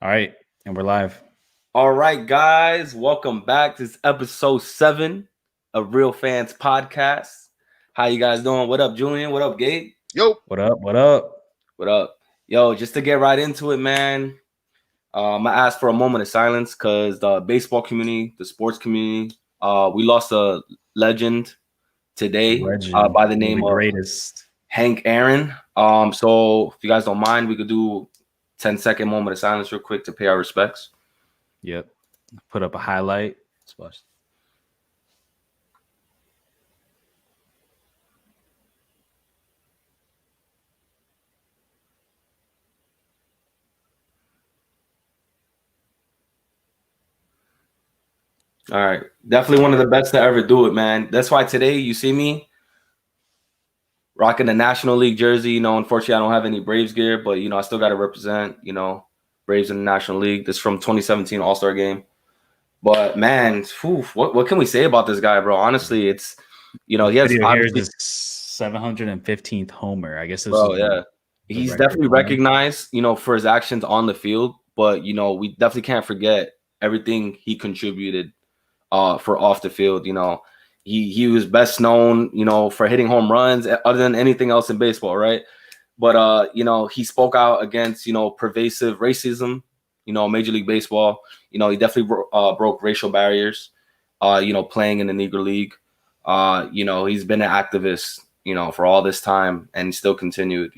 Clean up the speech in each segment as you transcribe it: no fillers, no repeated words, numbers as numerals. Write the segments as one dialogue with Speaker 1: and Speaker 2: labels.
Speaker 1: All right, and we're live.
Speaker 2: All right, guys, welcome back. This is episode 7 of Real Fans Podcast. How you guys doing? What up, Julian? What up, Gabe?
Speaker 3: Yo.
Speaker 1: What up? What up?
Speaker 2: What up? Yo, just to get right into it, man, I asked for a moment of silence because the baseball community, the sports community, we lost a legend today by the name of
Speaker 1: greatest
Speaker 2: Hank Aaron. So if you guys don't mind, we could do 10-second moment of silence real quick to pay our respects.
Speaker 1: Yep. Put up a highlight.
Speaker 2: All right. Definitely one of the best to ever do it, man. That's why today you see me rocking the National League jersey. Unfortunately, I don't have any Braves gear, but, I still got to represent, Braves in the National League. This is from 2017 All-Star game. But, man, what can we say about this guy, bro? Honestly, it's, he has
Speaker 1: his 715th homer. I guess.
Speaker 2: He's definitely recognized, for his actions on the field. But, we definitely can't forget everything he contributed for off the field. He was best known, for hitting home runs other than anything else in baseball, right? But, he spoke out against, pervasive racism, Major League Baseball. He definitely broke racial barriers, playing in the Negro League. He's been an activist, for all this time and still continued,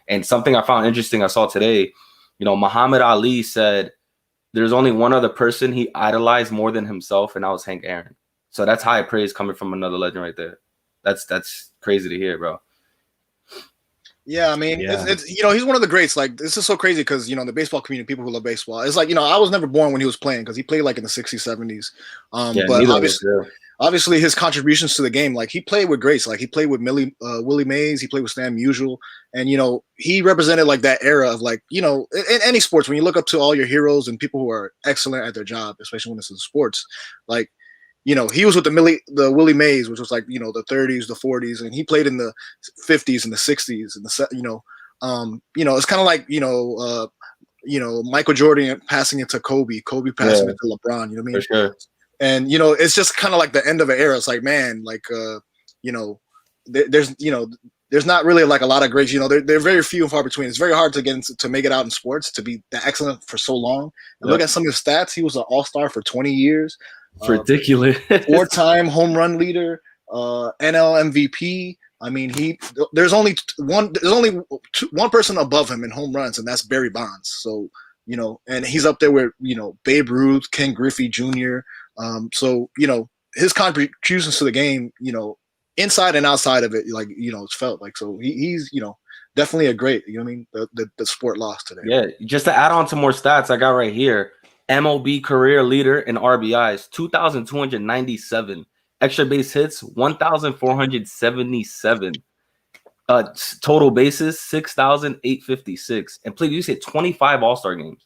Speaker 2: And something I found interesting I saw today, Muhammad Ali said there's only one other person he idolized more than himself, and that was Hank Aaron. So that's high praise coming from another legend right there. That's crazy to hear, bro.
Speaker 3: Yeah, I mean, it's he's one of the greats. Like, this is so crazy because, the baseball community, people who love baseball, it's like, I was never born when he was playing because he played like in the 60s, 70s. But obviously his contributions to the game, like he played with greats. Like he played with Willie Mays, he played with Stan Musial, and he represented like that era of like, in any sports, when you look up to all your heroes and people who are excellent at their job, especially when it's in sports, like, he was with the Willie Mays, which was like, the 30s, the 40s, and he played in the 50s and the 60s and it's kind of like, Michael Jordan passing it to Kobe passing it to LeBron, you know what I mean?
Speaker 2: For sure.
Speaker 3: And, it's just kind of like the end of an era. It's like, man, like, there's not really like a lot of greats, they're very few and far between. It's very hard to make it out in sports, to be that excellent for so long. And look at some of his stats. He was an all-star for 20 years.
Speaker 2: Ridiculous.
Speaker 3: 4-time home run leader, NL MVP. I mean, there's only one person above him in home runs, and that's Barry Bonds. So, and he's up there with, Babe Ruth, Ken Griffey Jr. So, his contributions to the game, inside and outside of it, like, it's felt like, so he's, definitely a great, you know what I mean? The sport lost today.
Speaker 2: Yeah. Just to add on to more stats I got right here. MLB career leader in RBIs, 2,297. Extra base hits, 1,477. Total bases, 6,856. And please, you said 25 All-Star games.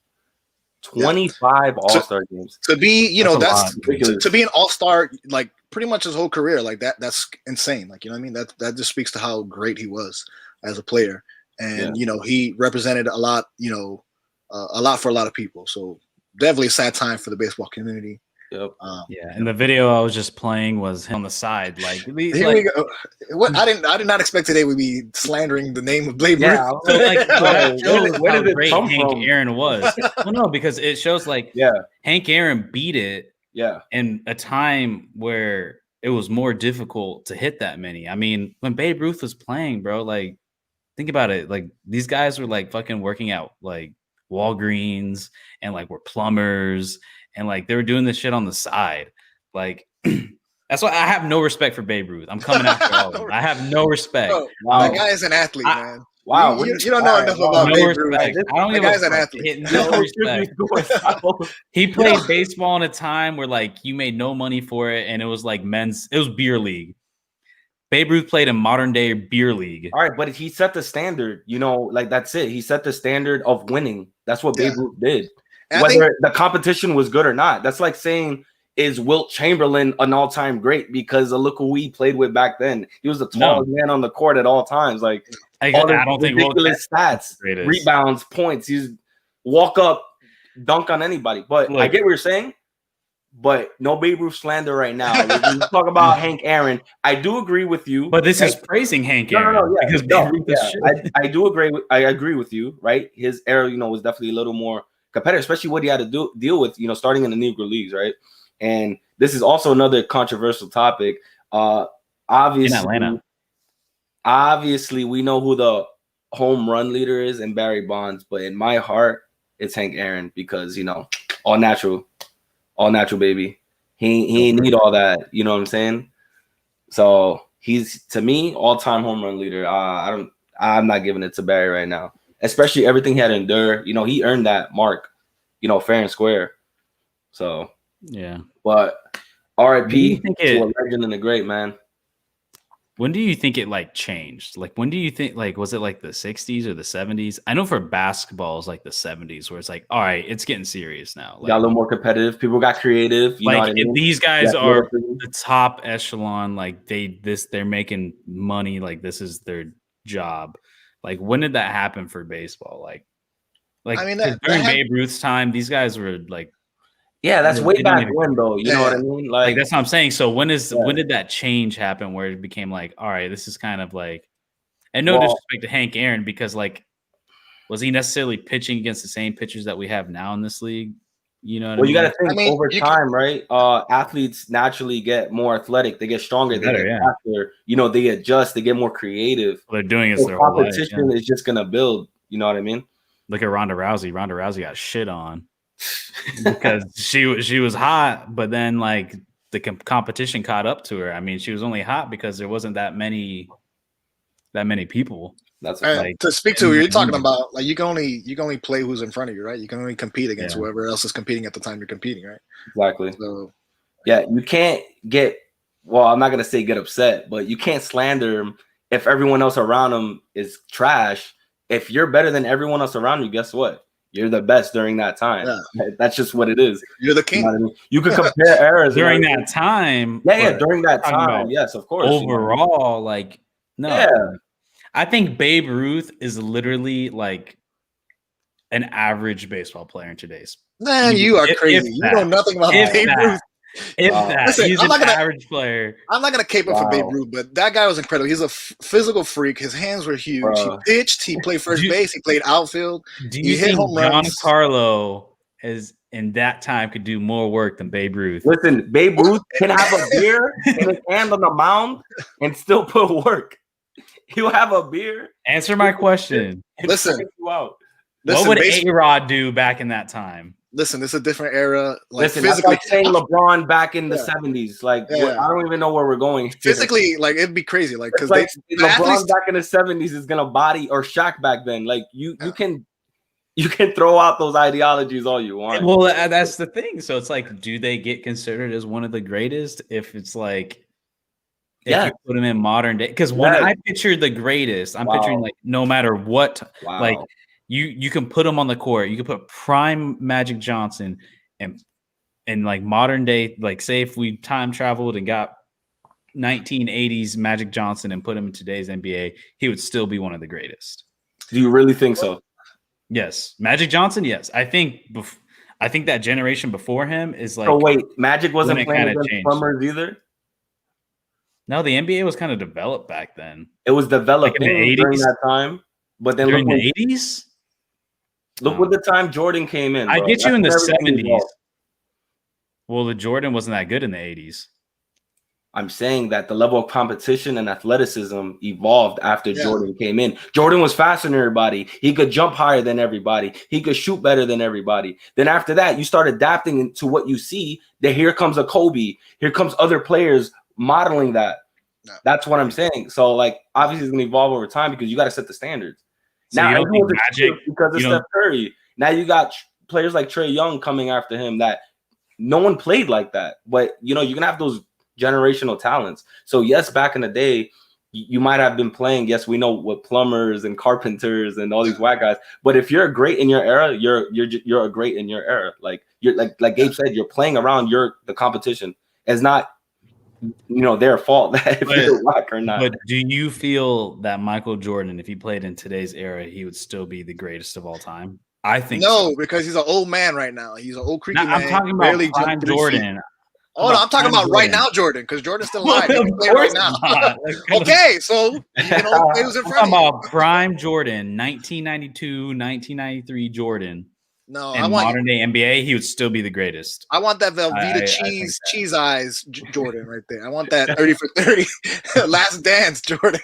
Speaker 2: 25 All-Star games.
Speaker 3: To be, that's to be an All-Star, like pretty much his whole career, like that's insane. Like, you know what I mean? That just speaks to how great he was as a player. And, he represented a lot, a lot for a lot of people. So definitely a sad time for the baseball community.
Speaker 2: Yep.
Speaker 1: And the video I was just playing was him on the side. Like,
Speaker 3: here we go. What I did not expect today would be slandering the name of Babe Ruth.
Speaker 1: Yeah, so like, where did it come Hank from? Aaron was. Well, no, because it shows like Hank Aaron beat it.
Speaker 2: Yeah.
Speaker 1: In a time where it was more difficult to hit that many. I mean, when Babe Ruth was playing, bro, like, think about it. Like, these guys were like fucking working out like Walgreens and like were plumbers. And like they were doing this shit on the side. Like, that's why I have no respect for Babe Ruth. I'm coming after all of them. I have no respect.
Speaker 3: Bro, that guy is an athlete, man.
Speaker 2: Wow.
Speaker 3: You don't know enough about Babe Ruth.
Speaker 1: I don't give
Speaker 3: guy's an athlete.
Speaker 1: No respect. He played baseball in a time where like you made no money for it, and it was like it was beer league. Babe Ruth played in modern day beer league.
Speaker 2: All right, but he set the standard, like that's it. He set the standard of winning. That's what Babe Ruth did. Whether the competition was good or not. That's like saying, is Wilt Chamberlain an all-time great? Because look who he played with back then. He was the tallest man on the court at all times. Like,
Speaker 1: I don't think
Speaker 2: ridiculous stats, rebounds, points. He's walk up dunk on anybody. But I get what you're saying. But no Babe Ruth slander right now. When you talk about Hank Aaron, I do agree with you.
Speaker 1: But this is praising Hank Aaron.
Speaker 2: No, yeah, because Babe Ruth is shit. I do agree. I agree with you. Right, his era, was definitely a little more competitive, especially what he had to deal with, starting in the Negro Leagues, right? And this is also another controversial topic. Obviously,
Speaker 1: in Atlanta.
Speaker 2: Obviously, we know who the home run leader is in Barry Bonds, but in my heart, it's Hank Aaron because all natural baby. He ain't need all that. You know what I'm saying? So he's, to me, all-time home run leader. I'm not giving it to Barry right now, especially everything he had to endure. He earned that mark, fair and square. So
Speaker 1: yeah,
Speaker 2: but RIP to a legend and a great man.
Speaker 1: When do you think it changed? When do you think was it the 60s or the 70s? I know for basketball it's the 70s where it's all right, it's getting serious now.
Speaker 2: Got a little more competitive. People got creative. You know what I mean?
Speaker 1: These guys are the top echelon. They're making money. This is their job. When did that happen for baseball? I mean, during Babe Ruth's time, these guys were
Speaker 2: yeah, that's way back when, though. You know what I mean?
Speaker 1: That's what I'm saying. So when did that change happen where it became all right, this is kind of and no disrespect to Hank Aaron because was he necessarily pitching against the same pitchers that we have now in this league? You know what I mean?
Speaker 2: You got to think over time, right? Athletes naturally get more athletic. They get stronger. They get faster. They adjust. They get more creative.
Speaker 1: What they're doing is their
Speaker 2: competition is just going to build. You know what I mean?
Speaker 1: Look at Ronda Rousey. Ronda Rousey got shit on. Because she was hot, but then the competition caught up to her. I mean, she was only hot because there wasn't that many people.
Speaker 2: That's
Speaker 3: to speak to. You're talking about you can only play who's in front of you, right? You can only compete against whoever else is competing at the time you're competing, right?
Speaker 2: Exactly.
Speaker 3: So
Speaker 2: yeah, you can't get. Well, I'm not gonna say get upset, but you can't slander him if everyone else around him is trash. If you're better than everyone else around you, guess what? You're the best during that time. Yeah. That's just what it is.
Speaker 3: You're the king.
Speaker 2: You know what I mean? You could compare eras
Speaker 1: during that time.
Speaker 2: Yeah, during that time. Yes, of course.
Speaker 1: Overall, no.
Speaker 2: Yeah.
Speaker 1: I think Babe Ruth is literally an average baseball player in today's.
Speaker 3: Man, you are crazy. You know nothing about Babe Ruth.
Speaker 1: Listen, he's an average player.
Speaker 3: I'm not gonna cape up for Babe Ruth, but that guy was incredible. He's a physical freak. His hands were huge. He pitched. He played first base. He played outfield.
Speaker 1: He hit home runs. Giancarlo in that time could do more work than Babe Ruth.
Speaker 2: Listen, Babe Ruth can have a beer in his hand on the mound and still put work. He'll have a beer.
Speaker 1: Answer my question.
Speaker 3: Listen,
Speaker 1: what would A-Rod do back in that time?
Speaker 3: Listen, it's a different era.
Speaker 2: Listen, physically, that's saying LeBron back in the 70s. I don't even know where we're going.
Speaker 3: Physically, it'd be crazy. Because
Speaker 2: LeBron back in the 70s is gonna body or Shaq back then. You can throw out those ideologies all you want.
Speaker 1: Well, that's the thing. So it's do they get considered as one of the greatest if it's if you put them in modern day? Because when I picture the greatest, I'm picturing no matter what, you can put them on the court. You can put prime Magic Johnson and modern day, say if we time traveled and got 1980s Magic Johnson and put him in today's NBA, he would still be one of the greatest.
Speaker 2: Do you really think so?
Speaker 1: Yes, Magic Johnson. Yes, I think that generation before him is
Speaker 2: So wait, Magic wasn't playing against plumbers either.
Speaker 1: No, the NBA was kind of developed back then.
Speaker 2: It was developed in the 80s during that time, but then
Speaker 1: during the 80s.
Speaker 2: Look what the time Jordan came in. Bro.
Speaker 1: I get you in the 70s. Well, the Jordan wasn't that good in the 80s.
Speaker 2: I'm saying that the level of competition and athleticism evolved after Jordan came in. Jordan was faster than everybody. He could jump higher than everybody. He could shoot better than everybody. Then after that, you start adapting to what you see. That here comes a Kobe. Here comes other players modeling that. No. That's what I'm saying. So obviously it's going to evolve over time because you got to set the standards.
Speaker 1: So now everyone's
Speaker 2: Magic because of Steph Curry. Now you got players like Trae Young coming after him that no one played like that. But you can have those generational talents. So yes, back in the day, you might have been playing. Yes, we know what plumbers and carpenters and all these white guys. But if you're great in your era, you're a great in your era. You're like Gabe said, you're playing around the competition. It's not their fault that if you're whack or not.
Speaker 1: But do you feel that Michael Jordan, if he played in today's era, he would still be the greatest of all time? I think
Speaker 3: no,
Speaker 1: so.
Speaker 3: because he's an old man right now. He's an old creaky man.
Speaker 1: I'm talking about prime Jordan.
Speaker 3: Oh, no, I'm talking about right now, Jordan, because Jordan's still alive. He can play right now. Okay, so you can only play who's in front of you.
Speaker 1: I'm talking about prime Jordan, 1992, 1993 Jordan.
Speaker 3: No,
Speaker 1: in modern day NBA, he would still be the greatest.
Speaker 3: I want that Velveeta cheese eyes Jordan right there. I want that 30 for 30 last dance Jordan.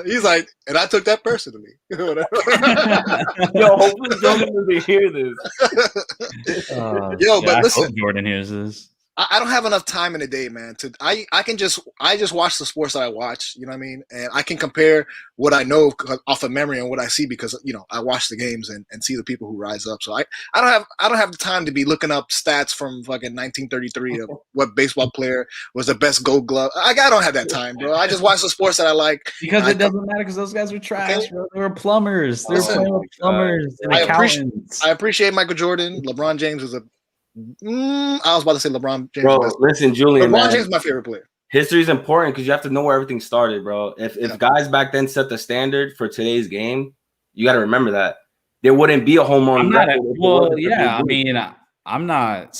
Speaker 3: He's like, and I took that personally.
Speaker 2: Yo, hopefully Jordan doesn't hear this.
Speaker 3: But listen,
Speaker 1: I hope Jordan hears this.
Speaker 3: I don't have enough time in the day, man. I just watch the sports that I watch, you know what I mean? And I can compare what I know off of memory and what I see because, you know, I watch the games and see the people who rise up. So I don't have the time to be looking up stats from fucking 1933 of what baseball player was the best Gold Glove. I don't have that time, bro. I just watch the sports that I like.
Speaker 1: Because it doesn't matter because those guys were trash, bro. They were plumbers. They were playing with plumbers and accountants.
Speaker 3: I appreciate Michael Jordan. LeBron James was I was about to say LeBron James.
Speaker 2: Bro, listen, Julian.
Speaker 3: LeBron James is my favorite player.
Speaker 2: History is important because you have to know where everything started, bro. If guys back then set the standard for today's game, you got to remember that there wouldn't be a home run.
Speaker 1: I'm not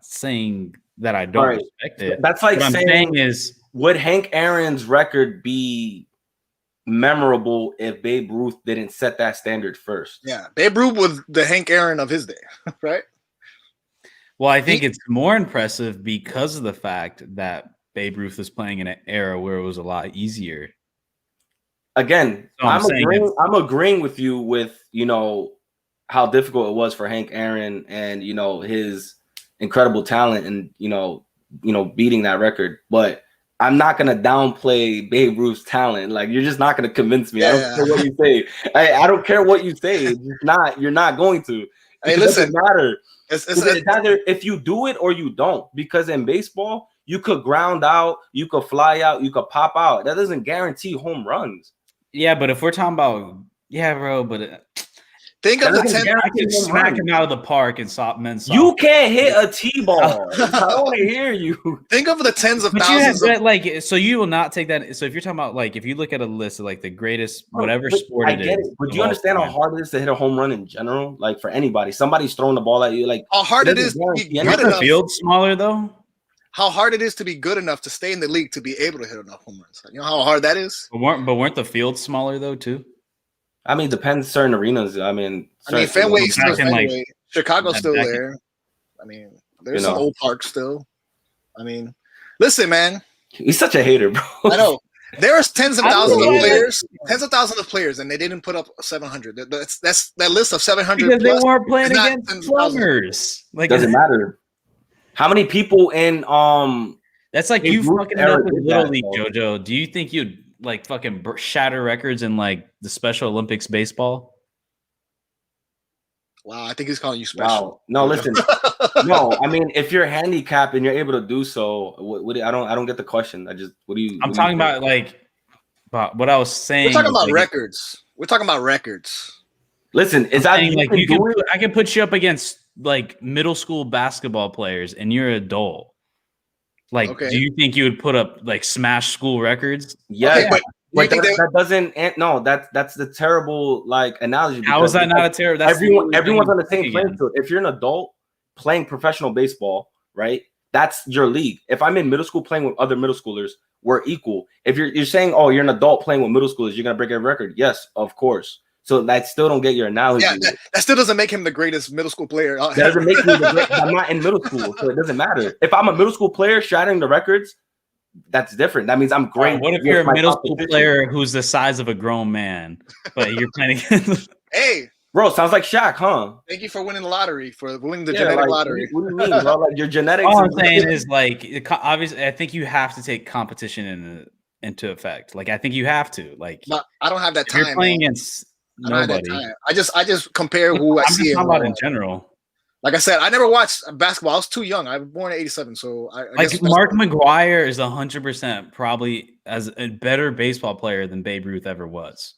Speaker 1: saying that I don't respect it.
Speaker 2: That's like saying would Hank Aaron's record be memorable if Babe Ruth didn't set that standard first?
Speaker 3: Yeah, Babe Ruth was the Hank Aaron of his day, right?
Speaker 1: Well, I think it's more impressive because of the fact that Babe Ruth was playing in an era where it was a lot easier.
Speaker 2: Again, so I'm agreeing with you with, you know, how difficult it was for Hank Aaron and, you know, his incredible talent and, you know, beating that record. But I'm not going to downplay Babe Ruth's talent. Like, you're just not going to convince me. I don't care what you say. I don't care what you say. It's just you're not going to.
Speaker 3: Hey, listen.
Speaker 2: It doesn't matter. It's either if you do it or you don't, because in baseball, you could ground out, you could fly out, you could pop out. That doesn't guarantee home runs.
Speaker 1: Yeah, but if we're talking about, bro, but
Speaker 3: think of the 10.
Speaker 1: I can smack him out of the park and stop men's.
Speaker 2: You can't hit a T-ball. I don't want to hear you.
Speaker 3: Think of the tens of thousands.
Speaker 1: So you will not take that. So if you're talking about if you look at a list of the greatest whatever sport it is.
Speaker 2: But do you understand how hard it is to hit a home run in general? Like for anybody, somebody's throwing the ball at you. Like
Speaker 3: how hard it is to be good
Speaker 1: enough. The field smaller though.
Speaker 3: How hard it is to be good enough to stay in the league to be able to hit enough home runs. You know how hard that is.
Speaker 1: But weren't the fields smaller though too?
Speaker 2: I mean, depends certain arenas.
Speaker 3: Fenway's still Fenway. Chicago's still there. I mean, there's some old parks still. I mean, listen, man.
Speaker 2: He's such a hater, bro.
Speaker 3: I know. There's tens of thousands of players, and they didn't put up 700. That's that list of 700.
Speaker 1: Because they weren't playing against plumbers.
Speaker 2: Doesn't matter. How many people in
Speaker 1: That's like you fucking up with Little League, JoJo. Do you think you'd fucking shatter records in the Special Olympics baseball?
Speaker 3: Wow, I think he's calling you special.
Speaker 2: Wow. No, listen. No, I mean, if you're handicapped and you're able to do so, I don't get the question. I'm
Speaker 1: talking about what I was saying.
Speaker 3: We're talking about records. We're talking about records.
Speaker 2: Listen,
Speaker 1: I can put you up against middle school basketball players, and you're an adult. Do you think you would put up smash school records?
Speaker 2: Yeah, okay, but that doesn't. No, that's the terrible analogy.
Speaker 1: How is that not a terrible?
Speaker 2: Everyone's on the same playing field. If you're an adult playing professional baseball, right? That's your league. If I'm in middle school playing with other middle schoolers, we're equal. If you're saying, oh, you're an adult playing with middle schoolers, you're gonna break a record. Yes, of course. So that still don't get your analogy.
Speaker 3: Yeah, that still doesn't make him the greatest middle school player.
Speaker 2: That doesn't make me the greatest. I'm not in middle school, so it doesn't matter. If I'm a middle school player shattering the records, that's different. That means I'm great.
Speaker 1: What if you're a middle school player who's the size of a grown man, but you're playing against?
Speaker 3: Hey,
Speaker 2: bro, sounds like Shaq, huh?
Speaker 3: Thank you for winning the lottery, for winning the genetic lottery.
Speaker 2: What do you mean, bro? Your genetics.
Speaker 1: All I'm saying is obviously, I think you have to take competition into effect. I think you have to.
Speaker 3: But I don't have that time.
Speaker 1: You're playing against nobody.
Speaker 3: I just compare who I see.
Speaker 1: I'm talking about in general.
Speaker 3: Like I said, I never watched basketball. I was too young. I was born in '87, so I guess
Speaker 1: Mark McGuire is 100% probably as a better baseball player than Babe Ruth ever was.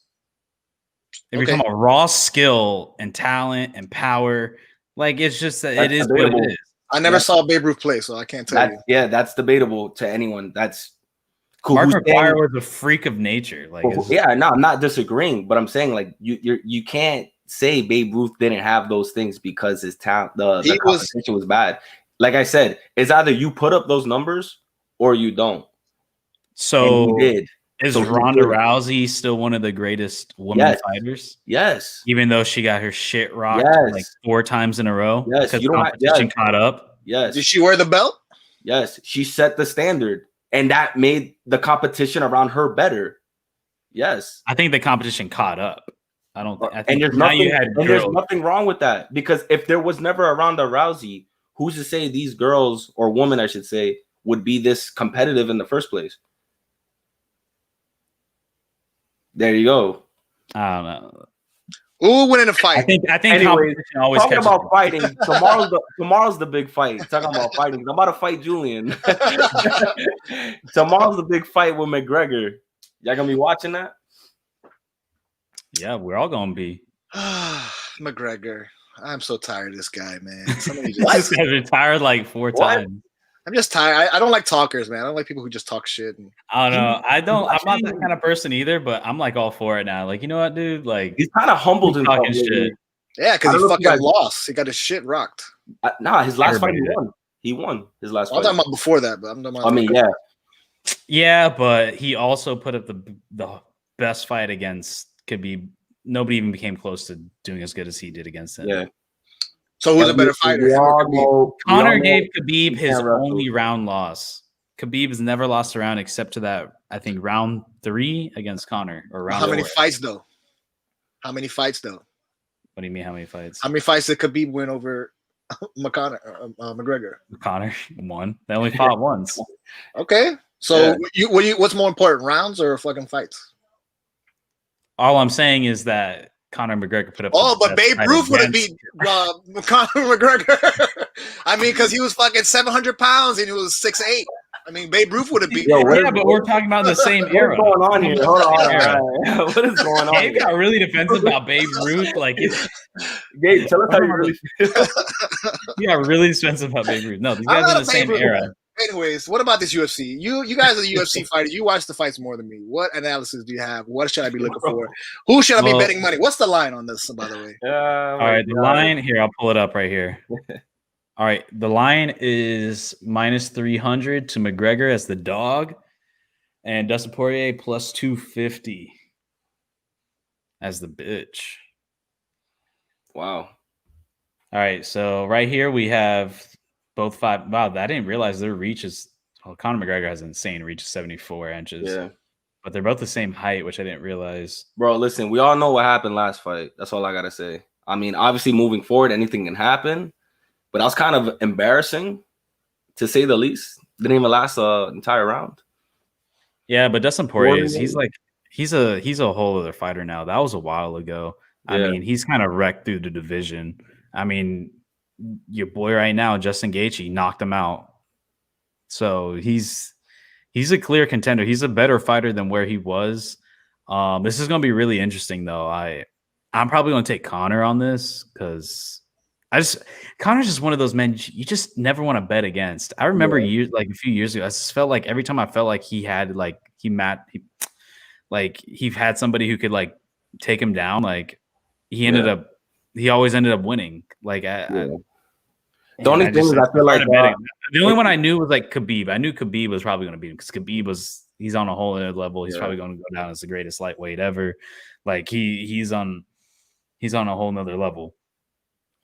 Speaker 1: If you're talking about raw skill and talent and power, it's just that it is debatable. What it is.
Speaker 3: I never saw Babe Ruth play, so I can't tell you.
Speaker 2: Yeah, that's debatable to anyone. That's
Speaker 1: Mark McGuire was a freak of nature. Like,
Speaker 2: yeah, no, I'm not disagreeing, but I'm saying like you can't say Babe Ruth didn't have those things because his talent, the competition was bad. Like I said, it's either you put up those numbers or you don't.
Speaker 1: So and he did. Is Ronda Rousey still one of the greatest women fighters?
Speaker 2: Yes.
Speaker 1: Even though she got her shit rocked like 4 times in a row because competition caught up.
Speaker 2: Yes.
Speaker 3: Did she wear the belt?
Speaker 2: Yes. She set the standard, and that made the competition around her better. Yes.
Speaker 1: I think the competition caught up. I don't think.
Speaker 2: And there's nothing wrong with that, because if there was never a Ronda Rousey, who's to say these girls, or women, I should say, would be this competitive in the first place? There you go.
Speaker 1: I don't know.
Speaker 3: Who will win in a fight?
Speaker 1: I think.
Speaker 2: Anyways, talking about fighting. Tomorrow's the big fight. Talking about fighting. I'm about to fight Julian. Tomorrow's the big fight with McGregor. Y'all gonna be watching that?
Speaker 1: Yeah, we're all gonna be.
Speaker 3: McGregor. I'm so tired of this guy, man.
Speaker 1: This guy's retired like 4 times.
Speaker 3: I'm just tired. I don't like talkers, man. I don't like people who just talk shit.
Speaker 1: I don't know. I'm not that kind of person either, but I'm like all for it now. Like, you know what, dude? Like,
Speaker 2: he's kind of humbled and
Speaker 3: talking shit. Yeah, because he fucking lost. He got his shit rocked.
Speaker 2: His last fight he won. He won his last fight.
Speaker 3: I'm talking about before that, but
Speaker 1: yeah, but he also put up the best fight against Khabib. Nobody even became close to doing as good as he did against him.
Speaker 2: Yeah.
Speaker 3: So who's a better fighter?
Speaker 1: Conor gave Khabib his only round loss. Khabib has never lost a round except to that, I think, round 3 against Conor. Or round
Speaker 3: How many fights though? What
Speaker 1: do you mean? How many fights?
Speaker 3: How many fights did Khabib win over McGregor?
Speaker 1: Conor won. They only fought once.
Speaker 3: Okay, so what's more important, rounds or fucking fights?
Speaker 1: All I'm saying is that Conor McGregor put up.
Speaker 3: But Babe Ruth would have beat Conor McGregor. I mean, because he was fucking 700 pounds and he was 6'8". I mean, Babe Ruth would have beat.
Speaker 1: But we're talking about the same era.
Speaker 2: What's going on here? Hold on. What is going on?
Speaker 1: Gabe got really defensive about Babe Ruth. Like,
Speaker 2: Gabe, tell us how you really feel.
Speaker 1: He got really defensive about Babe Ruth. No, these guys are the same era.
Speaker 3: Anyways, what about this UFC? You guys are the UFC fighters. You watch the fights more than me. What analysis do you have? What should I be looking for? Who should I be betting money? What's the line on this, by the way?
Speaker 1: All right, the line here. I'll pull it up right here. All right, the line is -300 to McGregor as the dog, and Dustin Poirier +250 as the bitch.
Speaker 2: Wow.
Speaker 1: All right, so right here we have both 5. Wow, I didn't realize their reach is. Well, Conor McGregor has insane reach of 74 inches.
Speaker 2: Yeah,
Speaker 1: but they're both the same height, which I didn't realize.
Speaker 2: Bro, listen, we all know what happened last fight. That's all I gotta say. I mean, obviously, moving forward, anything can happen. But that was kind of embarrassing, to say the least. Didn't even last an entire round.
Speaker 1: Yeah, but Dustin Poirier he's a whole other fighter now. That was a while ago. Yeah. I mean, he's kind of wrecked through the division. I mean, your boy right now, Justin Gaethje, knocked him out. So he's a clear contender. He's a better fighter than where he was. This is going to be really interesting, though. I'm probably going to take Conor on this because Conor's just one of those men you just never want to bet against. I remember a few years ago, I just felt like every time I felt like he had he had somebody who could like take him down. Like he always ended up winning. Like
Speaker 2: the only thing is I feel like
Speaker 1: the only one I knew was like Khabib. I knew Khabib was probably going to beat him because Khabib he's on a whole other level. He's probably going to go down as the greatest lightweight ever. Like he's on a whole nother level.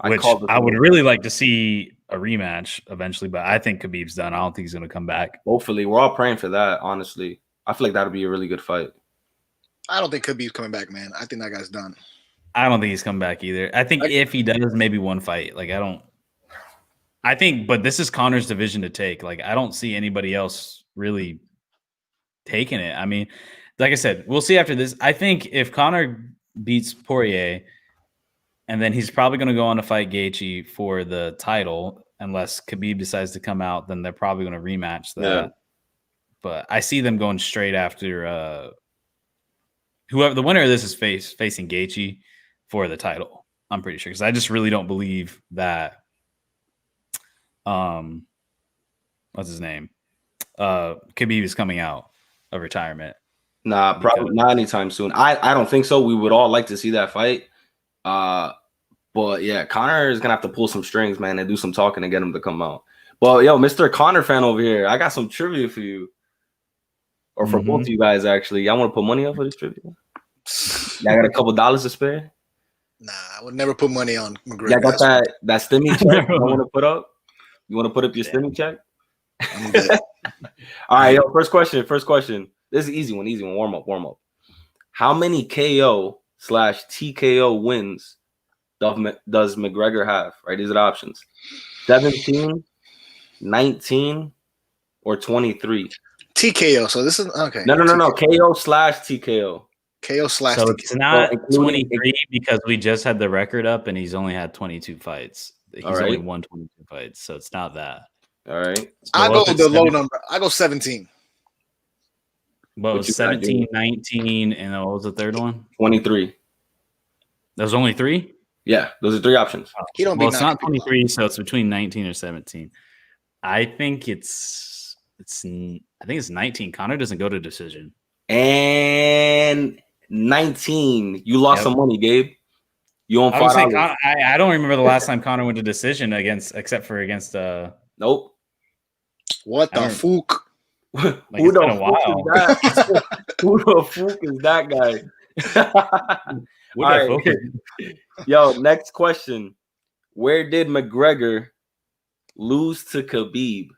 Speaker 1: Which I would really like to see a rematch eventually, but I think Khabib's done. I don't think he's going to come back.
Speaker 2: Hopefully, we're all praying for that. Honestly, I feel like that'll be a really good fight.
Speaker 3: I don't think Khabib's coming back, man. I think that guy's done.
Speaker 1: I don't think he's coming back either. I think if he does, maybe one fight. Like but this is Conor's division to take. Like I don't see anybody else really taking it. I mean, like I said, we'll see after this. I think if Conor beats Poirier, and then he's probably going to go on to fight Gaethje for the title, unless Khabib decides to come out, then they're probably going to rematch that. Yeah. But I see them going straight after whoever the winner of this is facing Gaethje for the title. I'm pretty sure because I just really don't believe that. What's his name? Khabib is coming out. of retirement.
Speaker 2: Nah, probably not anytime soon. I don't think so. We would all like to see that fight. But yeah, Conor is gonna have to pull some strings, man, and do some talking to get him to come out. But yo, Mr. Conor fan over here, I got some trivia for you. Or for both of you guys, actually. Y'all want to put money up for this trivia? Y'all got a couple dollars to spare?
Speaker 3: Nah, I would never put money on McGregor.
Speaker 2: Y'all got that stimmy check you want to put up? You want to put up your stimmy check?
Speaker 3: I'm good.
Speaker 2: All right, yo, first question. This is an easy one. Warm up. How many KO/TKO wins does McGregor have? Right, these are the options: 17, 19, or 23.
Speaker 3: TKO. So this is okay.
Speaker 2: No. KO/TKO.
Speaker 3: KO/TKO.
Speaker 1: So it's not 23 because we just had the record up and he's only had 22 fights. He's only won 22 fights, so it's not that.
Speaker 2: All right.
Speaker 3: So I go the low number. I go 17.
Speaker 1: Well, it was 17, 19, and what was the third one?
Speaker 2: 23.
Speaker 1: There's only 3?
Speaker 2: Yeah, those are 3 options.
Speaker 1: Well, it's not 23, so it's between 19 or 17. I think it's 19. Conor doesn't go to decision.
Speaker 2: And 19. You lost some money, Gabe. You own $5.
Speaker 1: I don't remember the last time Conor went to decision except for against
Speaker 2: Nope.
Speaker 3: What the fuck?
Speaker 2: Who the fuck is that guy? All right. Yo, next question. Where did McGregor lose to Khabib?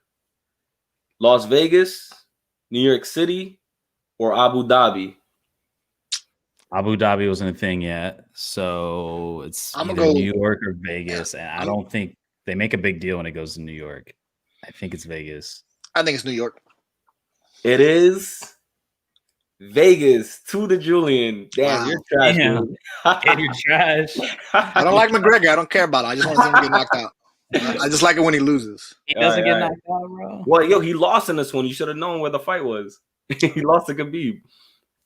Speaker 2: Las Vegas, New York City, or Abu Dhabi?
Speaker 1: Abu Dhabi wasn't a thing yet, so it's either New York or Vegas, and I don't think they make a big deal when it goes to New York. I think it's Vegas.
Speaker 3: I think it's New York.
Speaker 2: It is Vegas. 2 to Julian. Damn, you're trash.
Speaker 1: Damn, you're trash.
Speaker 3: I don't like McGregor. I don't care about it. I just want to see him get knocked out. I just like it when he loses.
Speaker 1: He doesn't get knocked out, bro.
Speaker 2: Well, yo, he lost in this one. You should have known where the fight was. He lost to Khabib.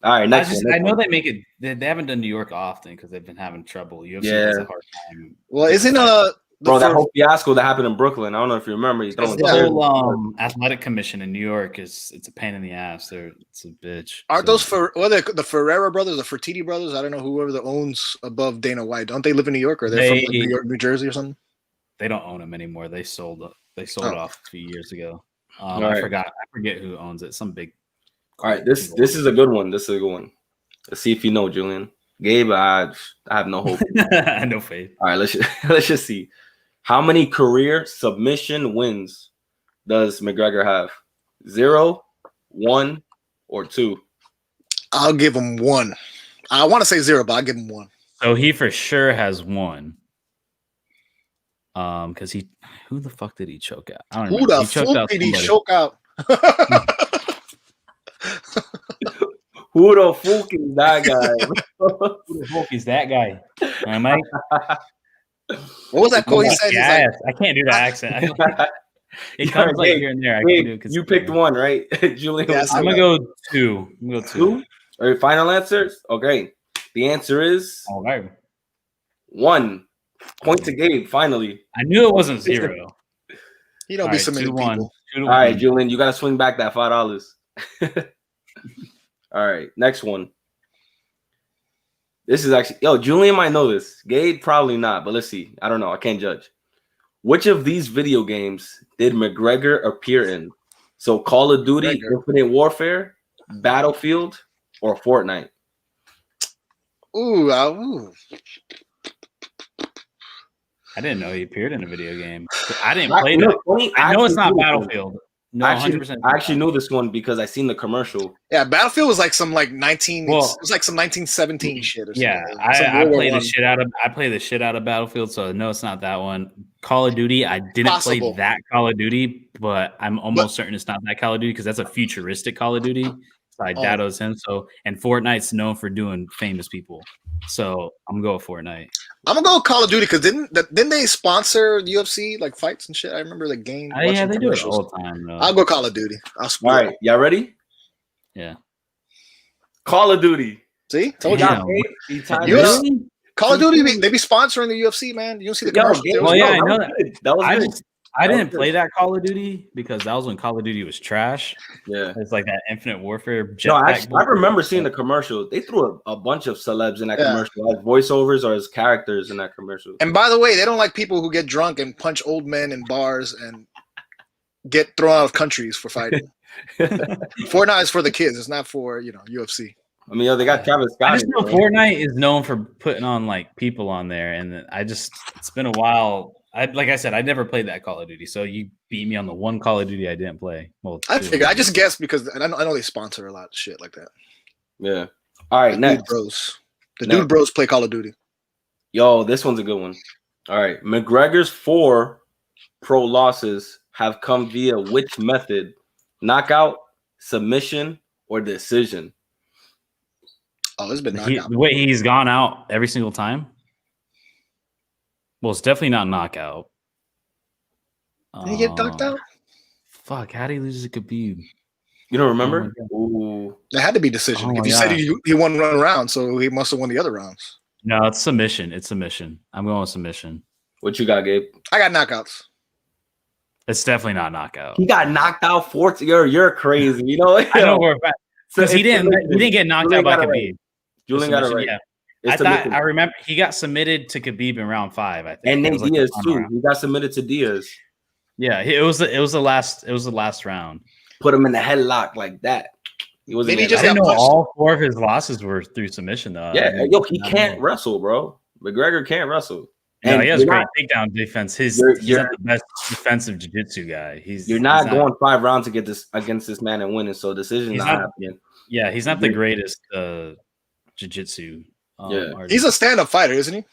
Speaker 2: All right, next
Speaker 1: I know they make it. They haven't done New York often because they've been having trouble. UFC has a hard time.
Speaker 3: Well, isn't
Speaker 2: that whole fiasco that happened in Brooklyn? I don't know if you remember.
Speaker 1: The whole athletic commission in New York it's a pain in the ass. It's a bitch.
Speaker 3: Aren't those the Ferreira brothers, the Fertitti brothers? I don't know whoever that owns above Dana White. Don't they live in New York or they're from New York, New Jersey or something? They
Speaker 1: don't own them anymore. They sold it off a few years ago. I forget who owns it. Some big.
Speaker 2: All right, this is a good one. Let's see if you know, Julian. Gabe, I have no hope.
Speaker 1: No faith.
Speaker 2: All right, let's just see. How many career submission wins does McGregor have? 0, 1, or 2?
Speaker 3: I'll give him 1. I want to say 0, but I'll give him 1.
Speaker 1: So he for sure has 1. Because who the fuck did he choke out? I don't know.
Speaker 3: Who the fuck did he choke out?
Speaker 2: Who the fuck is that guy?
Speaker 1: Who the fuck is that guy? Am I?
Speaker 3: What was that quote he said?
Speaker 1: Yes, I can't do the accent. It comes like here and there.
Speaker 2: You picked 1, right, Julian?
Speaker 3: Yes,
Speaker 1: I'm gonna go 2. I'm gonna go 2.
Speaker 2: Are your final answers? Okay. The answer is 1. Point to Gabe. Finally,
Speaker 1: I knew it wasn't 0.
Speaker 3: You don't be submitting people.
Speaker 2: All right, Julian, you gotta swing back that $5. All right, next one. This is actually, Julian might know this. Gabe probably not, but let's see. I don't know. I can't judge. Which of these video games did McGregor appear in? So Call of Duty, Infinite Warfare, Battlefield, or Fortnite?
Speaker 3: Ooh.
Speaker 1: I didn't know he appeared in a video game. I didn't play that. I know it's not Battlefield. No,
Speaker 2: I actually knew this one because I seen the commercial.
Speaker 3: Yeah, Battlefield was like some it was like some 1917 shit. Or
Speaker 1: yeah, I play the shit out of Battlefield, so no, it's not that one. Call of Duty, I didn't play that Call of Duty, but I'm almost certain it's not that Call of Duty because that's a futuristic Call of Duty. So I doubt it was him. So, and Fortnite's known for doing famous people. So I'm gonna go with Fortnite.
Speaker 3: I'm gonna go with Call of Duty because didn't they sponsor UFC like fights and shit? I remember the game.
Speaker 1: Yeah, they do it all the time.
Speaker 3: I'll go Call of Duty.
Speaker 2: All right, y'all ready?
Speaker 1: Yeah.
Speaker 2: Call of Duty.
Speaker 3: See, told you. Call of Duty, they be sponsoring the UFC, man. You don't see the commercial.
Speaker 1: Well, yeah, I know that.
Speaker 2: That was good.
Speaker 1: I didn't play that Call of Duty because that was when Call of Duty was trash.
Speaker 2: Yeah,
Speaker 1: it's like that Infinite Warfare.
Speaker 2: No, actually, I remember seeing the commercial. They threw a bunch of celebs in that commercial, as voiceovers or as characters in that commercial.
Speaker 3: And by the way, they don't like people who get drunk and punch old men in bars and get thrown out of countries for fighting. Fortnite is for the kids. It's not for UFC.
Speaker 2: I mean, they got Travis Scott.
Speaker 1: I just know Fortnite is known for putting on like people on there, and it's been a while. Like I said, I never played that Call of Duty, so you beat me on the one Call of Duty I didn't play. Well,
Speaker 3: I figured. I just guessed because I know they sponsor a lot of shit like that.
Speaker 2: Yeah. All right, next.
Speaker 3: Dude Bros. Dude Bros play Call of Duty.
Speaker 2: Yo, this one's a good one. All right, McGregor's 4 pro losses have come via which method? Knockout, submission, or decision?
Speaker 3: Oh, it's been knockout.
Speaker 1: The way he's gone out every single time. Well, it's definitely not knockout.
Speaker 3: Did he get knocked out?
Speaker 1: Fuck, how did he lose to Khabib?
Speaker 2: You don't remember?
Speaker 3: Ooh. It had to be decision. If you said he won 1 round, so he must have won the other rounds.
Speaker 1: No, it's submission. It's submission. I'm going with submission.
Speaker 2: What you got, Gabe?
Speaker 3: I got knockouts.
Speaker 1: It's definitely not knockout.
Speaker 2: He got knocked out 4. You're crazy. You know?
Speaker 1: I know for a fact. Because he didn't get knocked out by Khabib.
Speaker 2: Julian got it right.
Speaker 1: Yeah. I remember he got submitted to Khabib in round 5. I think.
Speaker 2: And Nate Diaz too. He got submitted to Diaz.
Speaker 1: Yeah, it was the last round.
Speaker 2: Put him in the headlock like that. He wasn't.
Speaker 1: Maybe just I didn't know all 4 of his losses were through submission though.
Speaker 2: Yeah, he can't wrestle, bro. McGregor can't wrestle.
Speaker 1: No, he has great takedown defense. He's not the best defensive jiu-jitsu guy.
Speaker 2: You're not going 5 rounds to get this against this man and winning. So decision's not happening.
Speaker 1: Yeah, he's not the greatest jiu-jitsu.
Speaker 3: He's a stand-up fighter, isn't he?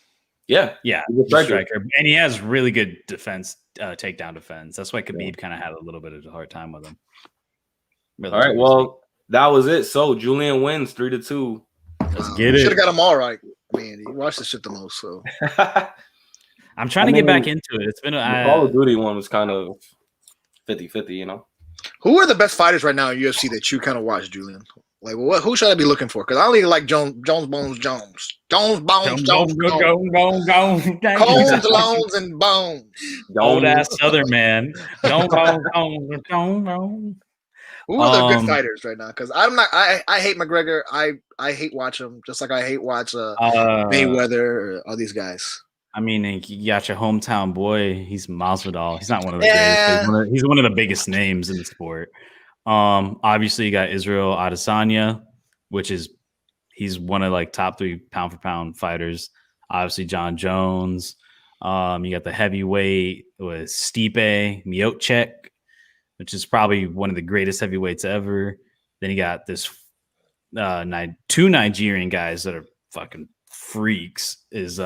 Speaker 2: Yeah,
Speaker 1: he's a striker, and he has really good defense, takedown defense. That's why Khabib kind of had a little bit of a hard time with him.
Speaker 2: All right, well, that was it. So Julian wins 3-2.
Speaker 1: Let's get it.
Speaker 3: Should have got them all right. I mean, he watched the shit the most. So
Speaker 1: I'm trying to get back into it. It's been
Speaker 2: the Call of Duty one was kind of 50-50, you know.
Speaker 3: Who are the best fighters right now in UFC that you kind of watch, Julian? Like, who should I be looking for? Because I only like Jones Bones. Cones, Loans, and Bones.
Speaker 1: Old ass Southern man. Who are
Speaker 3: the good fighters right now? Because I'm not. I hate McGregor. I hate watch him. Just like I hate watch Mayweather or all these guys.
Speaker 1: I mean, you got your hometown boy. He's Masvidal. He's not one of the greatest. He's one of the biggest names in the sport. Obviously you got Israel Adesanya, he's one of like top 3 pound for pound fighters. Obviously John Jones. You got the heavyweight with Stipe Miocic, which is probably one of the greatest heavyweights ever. Then you got this 2 Nigerian guys that are fucking freaks. Is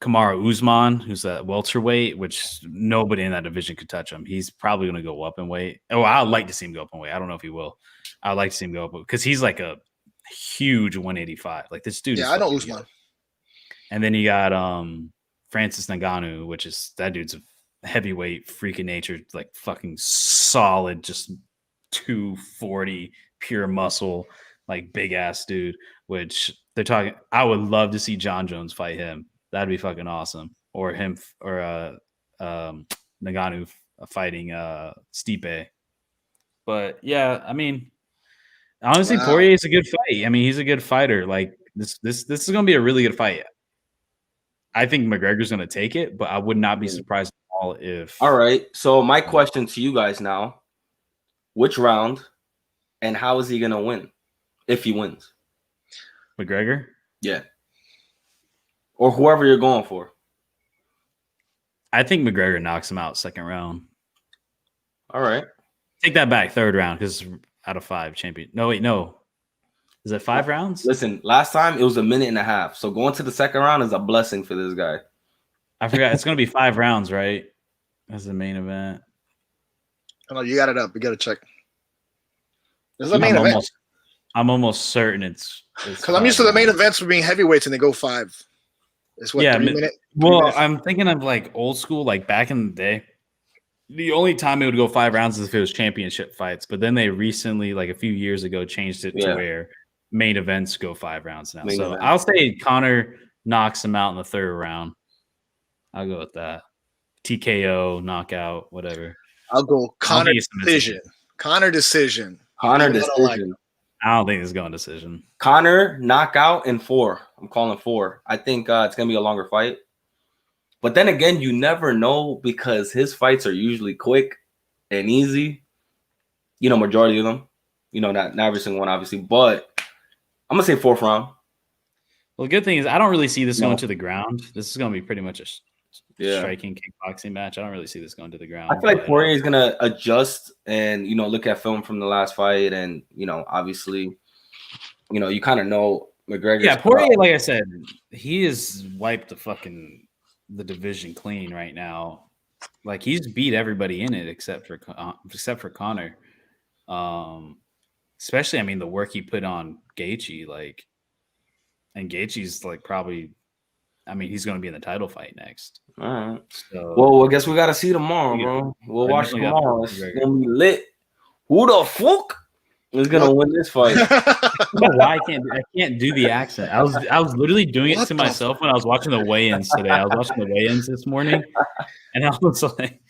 Speaker 1: Kamaru Usman, who's a welterweight, which nobody in that division could touch him. He's probably going to go up in weight. Oh, I'd like to see him go up in weight. I don't know if he will. I'd like to see him go up because he's like a huge 185. Like this dude.
Speaker 3: Yeah, I know Usman.
Speaker 1: And then you got Francis Ngannou, that dude's a heavyweight freak of nature, like fucking solid, just 240 pure muscle, like big ass dude. Which they're talking. I would love to see John Jones fight him. That'd be fucking awesome. Or him or Ngannou fighting Stipe. But yeah, I mean, honestly, Poirier is a good fight. I mean, he's a good fighter. Like this is gonna be a really good fight. I think McGregor's gonna take it, but I would not be surprised at all if.
Speaker 2: All right. So my question to you guys now: which round, and how is he gonna win if he wins?
Speaker 1: McGregor?
Speaker 2: Yeah. Or whoever you're going for.
Speaker 1: I think McGregor knocks him out 2nd round.
Speaker 2: All right.
Speaker 1: Take that back, 3rd round, because out of 5 champion. No, wait, no. Is it 5 rounds?
Speaker 2: Listen, last time it was 1.5 minutes. So going to the 2nd round is a blessing for this guy.
Speaker 1: I forgot. It's going to be 5 rounds, right? As the main event.
Speaker 3: Oh, you got it up. You got to check. This is the main event.
Speaker 1: I'm almost certain it's
Speaker 3: because I'm used to the main events for being heavyweights and they go 5. It's what, 3 minutes?
Speaker 1: Well, I'm thinking of like old school, like back in the day. The only time it would go 5 rounds is if it was championship fights. But then they recently, like a few years ago, changed it to where main events go 5 rounds now. I'll say Connor knocks him out in the 3rd round. I'll go with that. TKO, knockout, whatever.
Speaker 3: I'll go Conor decision. Conor decision.
Speaker 2: Conor decision.
Speaker 1: I don't think it's going decision.
Speaker 2: Conor knockout in 4. I'm calling 4. I think it's gonna be a longer fight. But then again, you never know because his fights are usually quick and easy. You know, majority of them. You know, not every single one, obviously. But I'm gonna say 4th round.
Speaker 1: Well, the good thing is I don't really see this going to the ground. This is going to be pretty much a striking kickboxing match. I don't really see this going to the ground.
Speaker 2: I feel like Poirier is going to adjust and, you know, look at film from the last fight. And, you know, obviously, you know, you kind of know McGregor.
Speaker 1: Yeah, Poirier, like I said, he has wiped the division clean right now. Like, he's beat everybody in it except for Conor. Especially, I mean, the work he put on Gaethje, like, and Gaethje's like probably, I mean, he's going to be in the title fight next.
Speaker 2: All right. So, well, I guess we got to see tomorrow, bro. We'll watch tomorrow. It's going to be lit. Who the fuck is going to win this fight?
Speaker 1: I don't know why I can't do the accent. I was literally doing it to myself when I was watching the weigh-ins today. I was watching the weigh-ins this morning, and I was like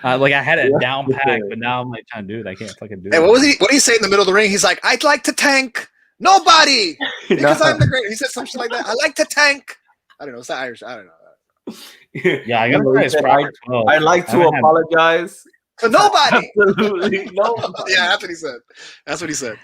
Speaker 1: I had it down pat, but now I'm like trying to do it. I can't fucking do it.
Speaker 3: Hey, what did he say in the middle of the ring? He's like, I'd like to tank nobody because I'm the great. He said something like that. I like to tank. I don't know. It's not Irish. I don't know.
Speaker 1: Yeah, I gotta try his proper 12.
Speaker 2: I'd like to apologize
Speaker 3: to nobody.
Speaker 2: Absolutely nobody.
Speaker 3: Yeah, that's what he said. That's what he said.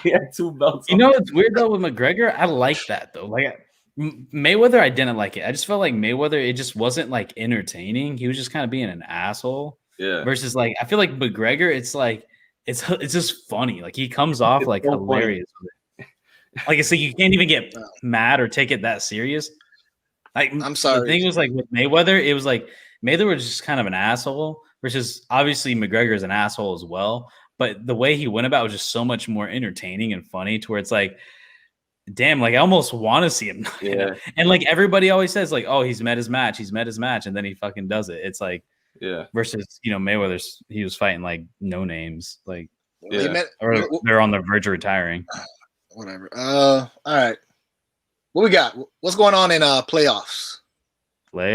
Speaker 2: He had 2 belts.
Speaker 1: You know, it's weird though with McGregor. I like that though. Like Mayweather, I didn't like it. I just felt like Mayweather, it just wasn't like entertaining. He was just kind of being an asshole.
Speaker 2: Yeah.
Speaker 1: Versus like, I feel like McGregor, it's like it's just funny. Like he comes off like so hilarious. Like it's like you can't even get mad or take it that serious. Like
Speaker 3: I'm sorry.
Speaker 1: The thing was like with Mayweather, it was like Mayweather was just kind of an asshole. Versus obviously McGregor is an asshole as well. But the way he went about was just so much more entertaining and funny to where it's like, damn, like I almost want to see him.
Speaker 2: Yeah.
Speaker 1: And like everybody always says, like, oh, he's met his match, and then he fucking does it. It's like,
Speaker 2: yeah.
Speaker 1: Versus, you know, Mayweather's, he was fighting like no names, like,
Speaker 2: or
Speaker 1: they're on the verge of retiring.
Speaker 3: Whatever. All right. What we got? What's going on in
Speaker 1: playoffs?
Speaker 3: More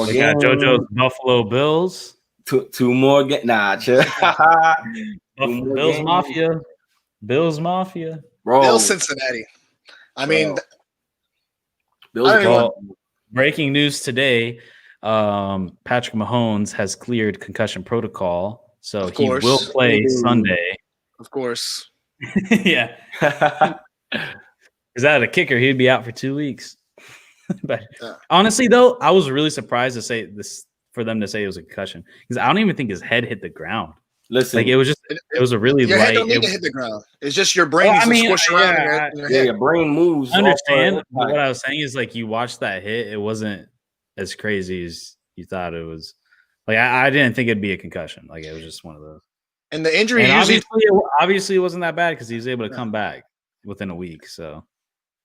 Speaker 1: we got JoJo's Buffalo Bills.
Speaker 2: Two more get chill.
Speaker 1: Bills Mafia. Bills Mafia.
Speaker 2: Bro.
Speaker 3: Bills Cincinnati. I mean,
Speaker 1: breaking news today. Patrick Mahomes has cleared concussion protocol, so he will play Sunday.
Speaker 3: Of course.
Speaker 1: Yeah. Is that a kicker? He'd be out for 2 weeks. But honestly, though, I was really surprised to say this for them to say it was a concussion because I don't even think his head hit the ground.
Speaker 2: Listen,
Speaker 1: like it was a really
Speaker 3: your
Speaker 1: light.
Speaker 3: Head don't need to hit the ground. It's just your brain needs to squish around.
Speaker 2: Your brain moves.
Speaker 1: I understand. What I was saying is like you watched that hit. It wasn't as crazy as you thought it was. Like I didn't think it'd be a concussion. Like it was just one of those.
Speaker 3: And the injury
Speaker 1: obviously it wasn't that bad because he was able to come back within a week. So.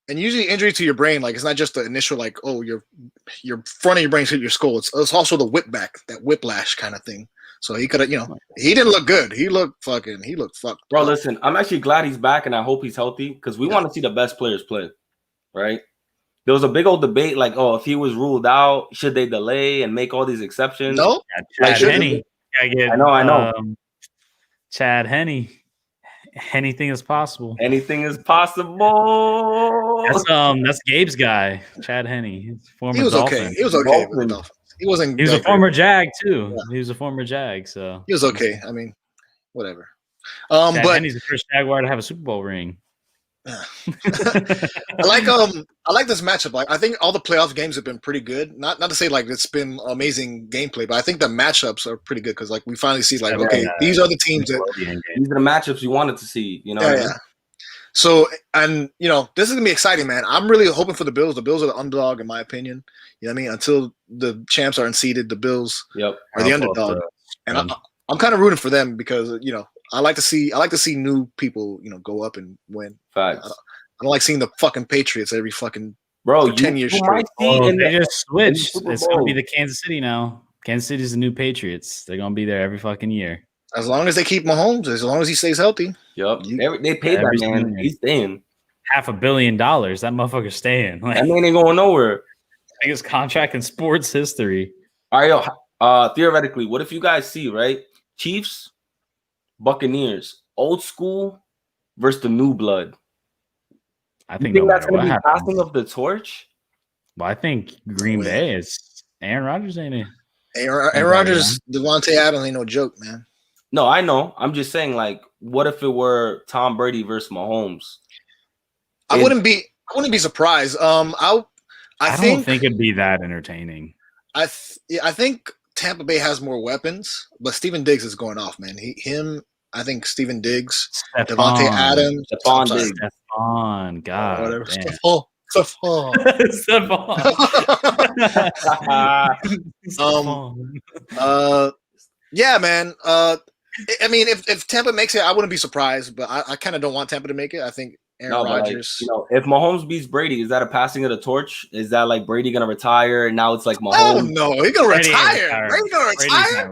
Speaker 3: And usually injury to your brain, like it's not just the initial, like, oh, your front of your brain hit your skull. It's also the that whiplash kind of thing. So he could have, he didn't look good. He looked fucked.
Speaker 2: Bro, listen, I'm actually glad he's back and I hope he's healthy because we want to see the best players play, right? There was a big old debate, like, oh, if he was ruled out, should they delay and make all these exceptions?
Speaker 3: No.
Speaker 1: Chad Henne.
Speaker 2: I know.
Speaker 1: Chad Henne. Anything is possible.
Speaker 2: Anything is possible.
Speaker 1: That's Gabe's guy, Chad Henne.
Speaker 3: He was okay. He was okay with the Dolphins. He wasn't.
Speaker 1: He was a former Jag too. Yeah. He was a former Jag, so
Speaker 3: he was okay. I mean, whatever.
Speaker 1: But Henne's the first Jaguar to have a Super Bowl ring.
Speaker 3: I like this matchup. Like I think all the playoff games have been pretty good. Not to say like it's been amazing gameplay, but I think the matchups are pretty good because like we finally see like these are the teams that
Speaker 2: these are the matchups you wanted to see.
Speaker 3: Yeah. So and this is gonna be exciting, man. I'm really hoping for the Bills. The Bills are the underdog in my opinion. You know what I mean? Until the champs are unseated, the Bills are the underdog, and I'm kind of rooting for them because I like to see new people, go up and win.
Speaker 2: Facts.
Speaker 3: I don't like seeing the fucking Patriots every fucking 10 years straight.
Speaker 1: They just switched. It's gonna be the Kansas City now. Kansas City's the new Patriots. They're gonna be there every fucking year.
Speaker 3: As long as they keep Mahomes, as long as he stays healthy.
Speaker 2: Yep. They paid that man. He's staying.
Speaker 1: $500 million. That motherfucker's staying. Like,
Speaker 2: that man ain't going nowhere.
Speaker 1: Biggest contract in sports history.
Speaker 2: All right, theoretically, what if you guys see, right? Chiefs, Buccaneers, old school versus the new blood.
Speaker 1: I think
Speaker 2: no that's going to be passing of the torch?
Speaker 1: Well, I think Green Bay is Aaron Rodgers, ain't it?
Speaker 3: Aaron Rodgers, Devontae Adams ain't no joke, man.
Speaker 2: No, I know. I'm just saying, like, what if it were Tom Brady versus Mahomes?
Speaker 3: I wouldn't be surprised. I
Speaker 1: don't think it'd be that entertaining.
Speaker 3: I think Tampa Bay has more weapons, but Steven Diggs is going off, man. I think Steven Diggs, Devontae Adams,
Speaker 1: Stephon, God,
Speaker 3: whatever.
Speaker 1: Stephon.
Speaker 3: Yeah, man. I mean, if Tampa makes it, I wouldn't be surprised, but I kind of don't want Tampa to make it. I think Aaron Rodgers.
Speaker 2: Like, if Mahomes beats Brady, is that a passing of the torch? Is that like Brady gonna retire and now it's like Mahomes?
Speaker 3: Oh no, he's gonna retire. Brady's gonna retire.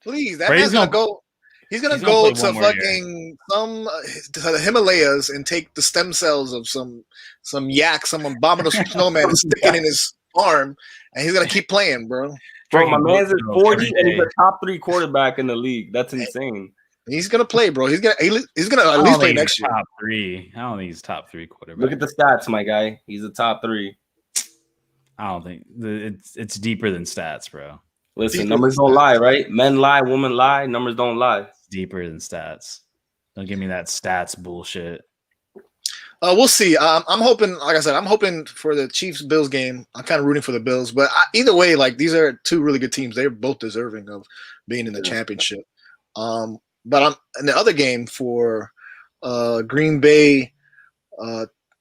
Speaker 3: Please, that man's gonna go. He's gonna go to fucking to the Himalayas and take the stem cells of some yak, some abominable snowman, and stick it in his arm, and he's gonna keep playing, bro.
Speaker 2: Bro, my man's at 40 and he's a top 3 quarterback in the league. That's insane.
Speaker 3: He's gonna play, bro. He's gonna at least play next year.
Speaker 1: Top 3. I don't think he's top 3 quarterback.
Speaker 2: Look at the stats, my guy. He's a top 3.
Speaker 1: I don't think it's deeper than stats, bro.
Speaker 2: Listen, numbers don't lie, right? Men lie, women lie. Numbers don't lie.
Speaker 1: It's deeper than stats. Don't give me that stats bullshit.
Speaker 3: We'll see. I'm hoping, like I said, I'm hoping for the Chiefs-Bills game. I'm kind of rooting for the Bills, but either way, like these are 2 really good teams. They're both deserving of being in the championship. But I'm in the other game for Green Bay,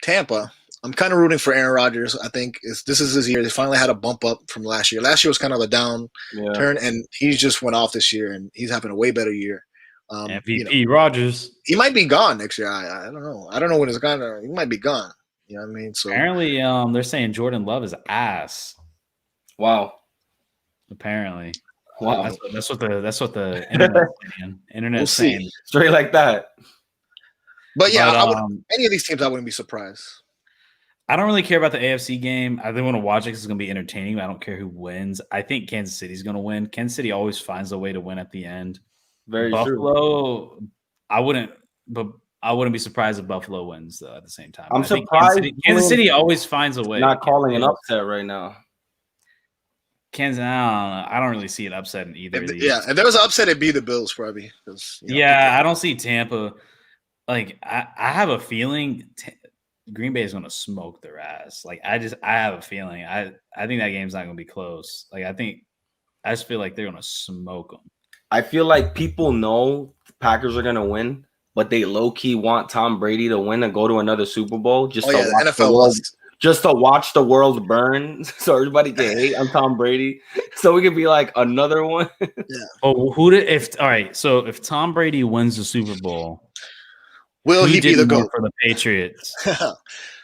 Speaker 3: Tampa. I'm kind of rooting for Aaron Rodgers. I think this is his year. They finally had a bump up from last year. Last year was kind of a down turn, and he just went off this year, and he's having a way better year.
Speaker 1: MVP Rodgers.
Speaker 3: He might be gone next year. I don't know. I don't know when it's gone. He might be gone. You know what I mean? So
Speaker 1: apparently, they're saying Jordan Love is ass.
Speaker 2: Wow.
Speaker 1: Apparently.
Speaker 2: Wow.
Speaker 1: That's what the internet's saying. Internet's saying
Speaker 2: straight like that.
Speaker 3: But yeah, any of these teams, I wouldn't be surprised.
Speaker 1: I don't really care about the AFC game. I want to watch it because it's going to be entertaining. I don't care who wins. I think Kansas City's going to win. Kansas City always finds a way to win at the end.
Speaker 2: Very
Speaker 1: Buffalo, true. I wouldn't be surprised if Buffalo wins though. At the same time,
Speaker 2: I'm surprised.
Speaker 1: Kansas City always finds a way.
Speaker 2: Not calling an upset right now.
Speaker 1: Kansas, I don't really see an upset in either of these.
Speaker 3: Yeah, if there was an upset, it'd be the Bills probably.
Speaker 1: I don't see Tampa. Like I have a feeling Green Bay is going to smoke their ass. Like I have a feeling. I think that game's not going to be close. Like I just feel like they're going to smoke them.
Speaker 2: I feel like people know the Packers are going to win, but they low key want Tom Brady to win and go to another Super Bowl just to watch the world burn, so everybody can hate on Tom Brady, so we can be like another one.
Speaker 3: Yeah.
Speaker 1: Oh, so if Tom Brady wins the Super Bowl,
Speaker 3: will he be the GOAT
Speaker 1: for the Patriots?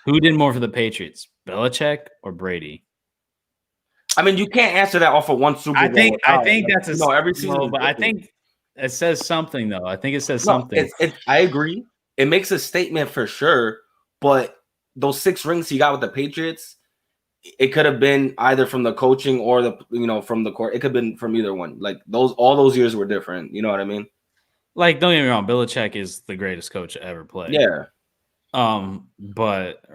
Speaker 1: Who did more for the Patriots, Belichick or Brady?
Speaker 2: I mean, you can't answer that off of one Super Bowl.
Speaker 1: I think that's
Speaker 2: every season.
Speaker 1: But I think it says something, though. I think it says something.
Speaker 2: I agree. It makes a statement for sure. But those 6 rings he got with the Patriots, it could have been either from the coaching or from the court. It could have been from either one. Like all those years were different. You know what I mean?
Speaker 1: Like, don't get me wrong, Belichick is the greatest coach to ever play.
Speaker 2: Yeah.
Speaker 1: Or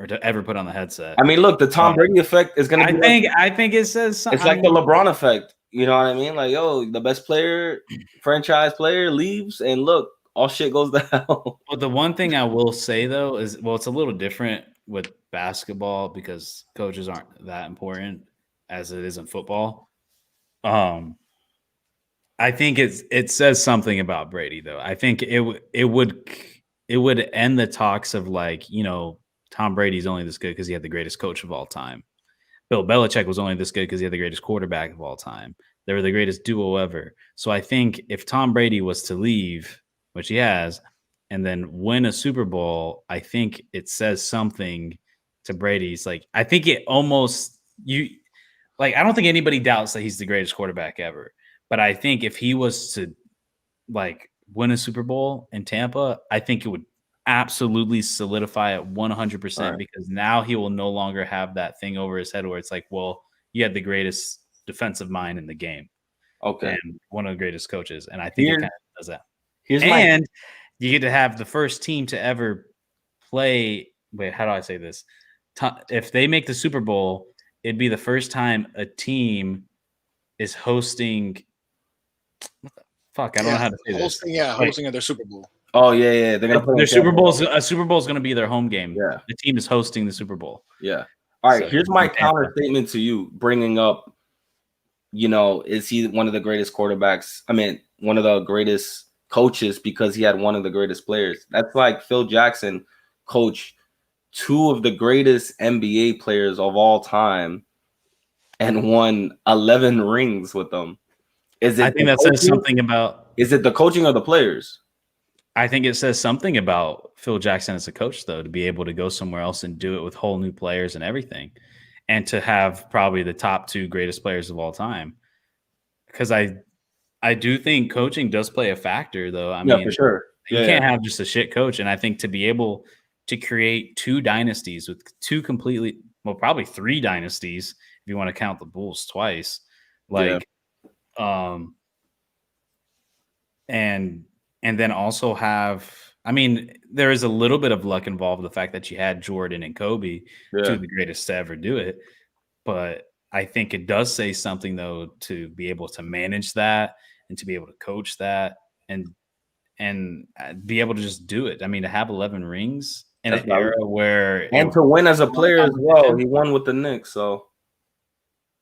Speaker 1: to ever put on the headset.
Speaker 2: I mean, look, the Tom Brady effect is gonna be.
Speaker 1: I think it says something.
Speaker 2: It's like the LeBron effect. You know what I mean? Like, the best player, franchise player leaves, and look, all shit goes to hell.
Speaker 1: But the one thing I will say though is, it's a little different with basketball because coaches aren't that important as it is in football. I think it says something about Brady though. I think it would end the talks of Tom Brady's only this good because he had the greatest coach of all time. Bill Belichick was only this good because he had the greatest quarterback of all time. They were the greatest duo ever. So I think if Tom Brady was to leave, which he has, and then win a Super Bowl, I think it says something to Brady's. I think it almost I don't think anybody doubts that he's the greatest quarterback ever. But I think if he was to win a Super Bowl in Tampa, I think it would absolutely solidify it 100% because now he will no longer have that thing over his head where it's like, well, you had the greatest defensive mind in the game.
Speaker 2: Okay.
Speaker 1: And one of the greatest coaches. And I think it kind of does that. You get to have the first team to ever play. Wait, how do I say this? If they make the Super Bowl, it'd be the first time a team is hosting. What the fuck? I don't know how to say this.
Speaker 3: Hosting at their Super Bowl.
Speaker 2: Oh yeah. They're gonna play
Speaker 1: their Super Bowl. A Super Bowl is gonna be their home game.
Speaker 2: Yeah.
Speaker 1: The team is hosting the Super Bowl.
Speaker 2: Yeah. All right. So here's my counter statement to you, bringing up. Is he one of the greatest quarterbacks? I mean, one of the greatest coaches because he had one of the greatest players. That's like Phil Jackson coached two of the greatest NBA players of all time and won 11 rings with them.
Speaker 1: I think that says something about.
Speaker 2: Is it the coaching or the players?
Speaker 1: I think it says something about Phil Jackson as a coach, though, to be able to go somewhere else and do it with whole new players and everything. And to have probably the top two greatest players of all time. Because I do think coaching does play a factor, though. I mean,
Speaker 2: for sure.
Speaker 1: You can't have just a shit coach. And I think to be able to create two dynasties with two completely, well, probably three dynasties, if you want to count the Bulls twice, and then also have, I mean, there is a little bit of luck involved with the fact that you had Jordan and Kobe, two of the greatest to ever do it. But I think it does say something, though, to be able to manage that and to be able to coach that and be able to just do it. I mean, to have 11 rings in an era where
Speaker 2: to win as a player as well. He won with the Knicks, so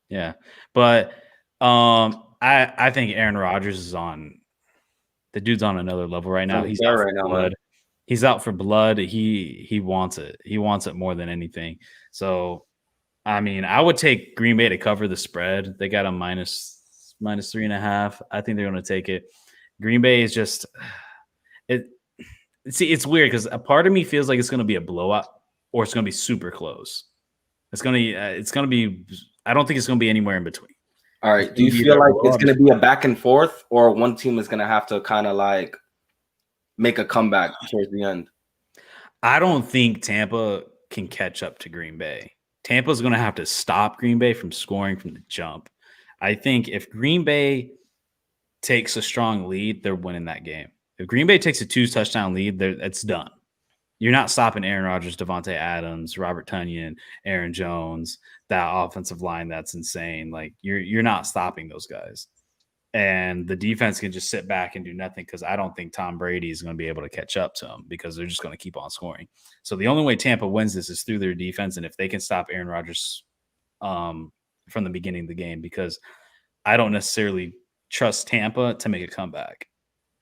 Speaker 1: yeah. But I think Aaron Rodgers is on. The dude's on another level right now. He's out for blood. He's out for blood. He wants it. He wants it more than anything. So, I mean, I would take Green Bay to cover the spread. They got a minus 3.5. I think they're going to take it. Green Bay is just it. See, it's weird because a part of me feels like it's going to be a blowout or it's going to be super close. It's going to be. I don't think it's going to be anywhere in between.
Speaker 2: All right. Do you feel like it's going to be a back and forth, or one team is going to have to kind of like make a comeback towards the end?
Speaker 1: I don't think Tampa can catch up to Green Bay. Tampa's going to have to stop Green Bay from scoring from the jump. I think if Green Bay takes a strong lead, they're winning that game. If Green Bay takes a 2-touchdown lead, it's done. You're not stopping Aaron Rodgers, Devontae Adams, Robert Tonyan, Aaron Jones, that offensive line. That's insane. Like you're not stopping those guys. And the defense can just sit back and do nothing because I don't think Tom Brady is going to be able to catch up to them because they're just going to keep on scoring. So the only way Tampa wins this is through their defense. And if they can stop Aaron Rodgers from the beginning of the game, because I don't necessarily trust Tampa to make a comeback.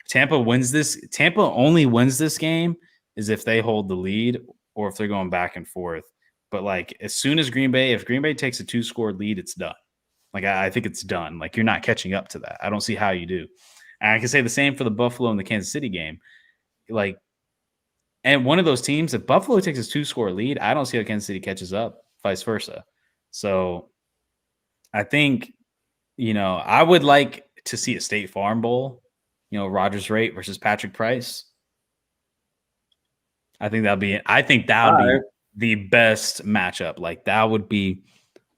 Speaker 1: Tampa only wins this game is if they hold the lead or if they're going back and forth. But like as soon as if Green Bay takes a 2-score lead, it's done. Like I think it's done. Like you're not catching up to that. I don't see how you do. And I can say the same for the Buffalo and the Kansas City game. Like, and one of those teams, if Buffalo takes a 2-score lead, I don't see how Kansas City catches up, vice versa. So I think, I would like to see a State Farm Bowl, Rodgers Rate versus Patrick Price. I think that would be the best matchup. Like that would be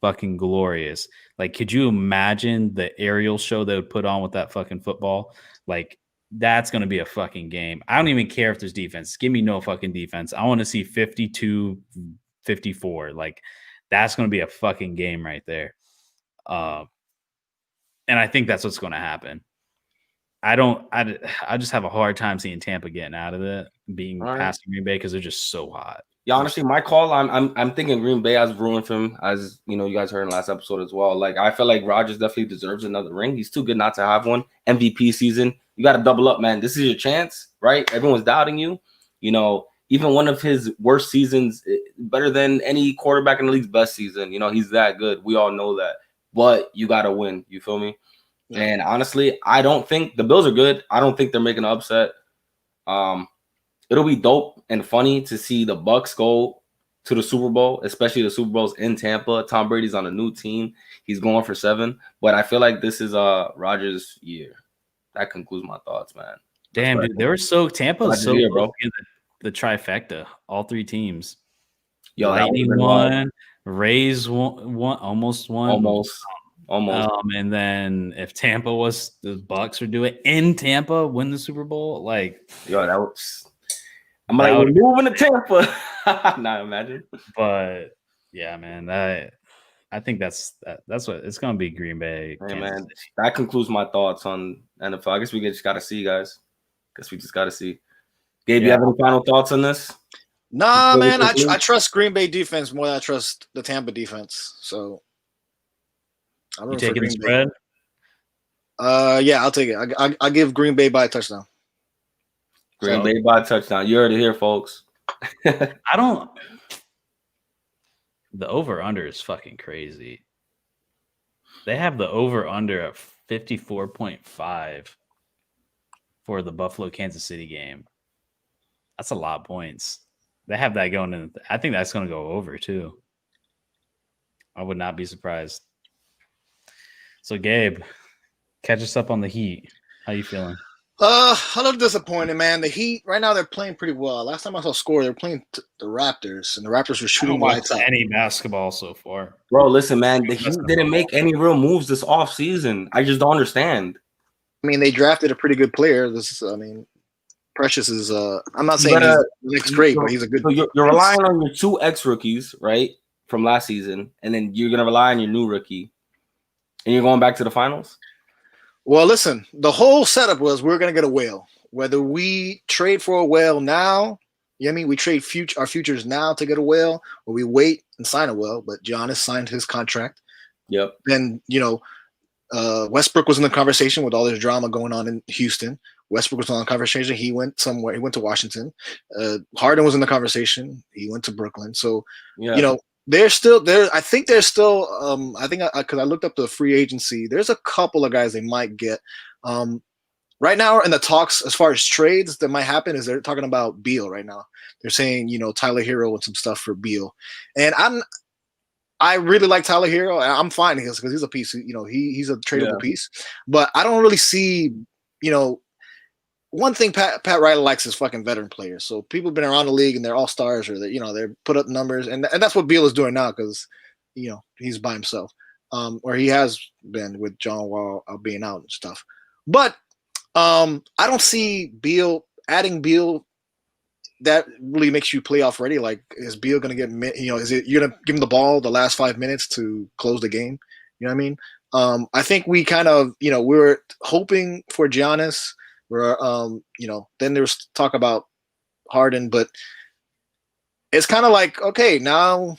Speaker 1: fucking glorious. Like, could you imagine the aerial show they would put on with that fucking football? Like, that's going to be a fucking game. I don't even care if there's defense. Give me no fucking defense. I want to see 52-54. Like, that's going to be a fucking game right there. And I think that's what's going to happen. I just have a hard time seeing Tampa getting out of it, being past Green Bay because they're just so hot.
Speaker 2: Yeah, honestly, my call, I'm thinking Green Bay has ruined for him, as you guys heard in the last episode as well. Like I feel like Rodgers definitely deserves another ring. He's too good not to have one. MVP season, you got to double up, man. This is your chance, right? Everyone's doubting you. Even one of his worst seasons, better than any quarterback in the league's best season. He's that good. We all know that. But you got to win. You feel me? Yeah. And honestly, I don't think the Bills are good. I don't think they're making an upset. It'll be dope and funny to see the Bucs go to the Super Bowl, especially the Super Bowl's in Tampa. Tom Brady's on a new team. He's going for 7. But I feel like this is Rodgers' year. That concludes my thoughts, man.
Speaker 1: Damn, dude, they were so Tampa's so
Speaker 2: year, bro.
Speaker 1: the trifecta. All three teams.
Speaker 2: Yo,
Speaker 1: Lightning won. Rays won, almost won.
Speaker 2: Almost.
Speaker 1: And then if Tampa was the Bucks would do it in Tampa, win the Super Bowl, like
Speaker 2: yo, that was. I'm like, we're moving to Tampa. Not imagine.
Speaker 1: But yeah, man, I think that's what it's gonna be. Green Bay.
Speaker 2: Hey, man, that concludes my thoughts on NFL. I guess we just gotta see, guys. Guess we just gotta see. Gabe, you have any final thoughts on this?
Speaker 3: Nah, man, I trust Green Bay defense more than I trust the Tampa defense. So I'm
Speaker 1: you taking the spread?
Speaker 3: Yeah, I'll take it. I give Green Bay by a touchdown.
Speaker 2: Green Bay by a touchdown. You heard it here, folks.
Speaker 1: I don't. The over-under is fucking crazy. They have the over-under at 54.5 for the Buffalo-Kansas City game. That's a lot of points. They have that going in. I think that's going to go over, too. I would not be surprised. So, Gabe, catch us up on the Heat. How you feeling?
Speaker 3: A little disappointed, man. The Heat right now they're playing pretty well. Last time I saw a score, they were playing the Raptors, and the Raptors were shooting lights out.
Speaker 1: Any basketball so far,
Speaker 2: bro? Listen, man, the Heat didn't make any real moves this offseason. I just don't understand.
Speaker 3: I mean, they drafted a pretty good player. Precious is. I'm not saying he's great, but he's a good.
Speaker 2: So you're relying on your two ex-rookies, right, from last season, and then you're gonna rely on your new rookie, and you're going back to the finals.
Speaker 3: Well, listen, the whole setup was we're going to get a whale. Whether we trade for a whale now, you know what I mean? We trade our futures now to get a whale, or we wait and sign a whale. But Giannis signed his contract.
Speaker 2: Yep.
Speaker 3: Then, Westbrook was in the conversation with all this drama going on in Houston. Westbrook was on the conversation. He went somewhere. He went to Washington. Harden was in the conversation. He went to Brooklyn. So, they're still there. I think they're still. Because I looked up the free agency. There's a couple of guys they might get. Right now, in the talks as far as trades that might happen, is they're talking about Beal right now. They're saying Tyler Hero and some stuff for Beal, and I really like Tyler Hero. I'm fine because he's a piece. He's a tradable piece, but I don't really see. One thing Pat Riley likes is fucking veteran players. So people have been around the league and they're all stars, or they put up numbers, and that's what Beal is doing now because he's by himself, or he has been with John Wall being out and stuff. But I don't see adding Beal that really makes you playoff ready. Like, is Beal gonna get is it you're gonna give him the ball the last 5 minutes to close the game? You know what I mean? I think we kind of we were hoping for Giannis. Where then there's talk about Harden, but it's kind of like, okay, now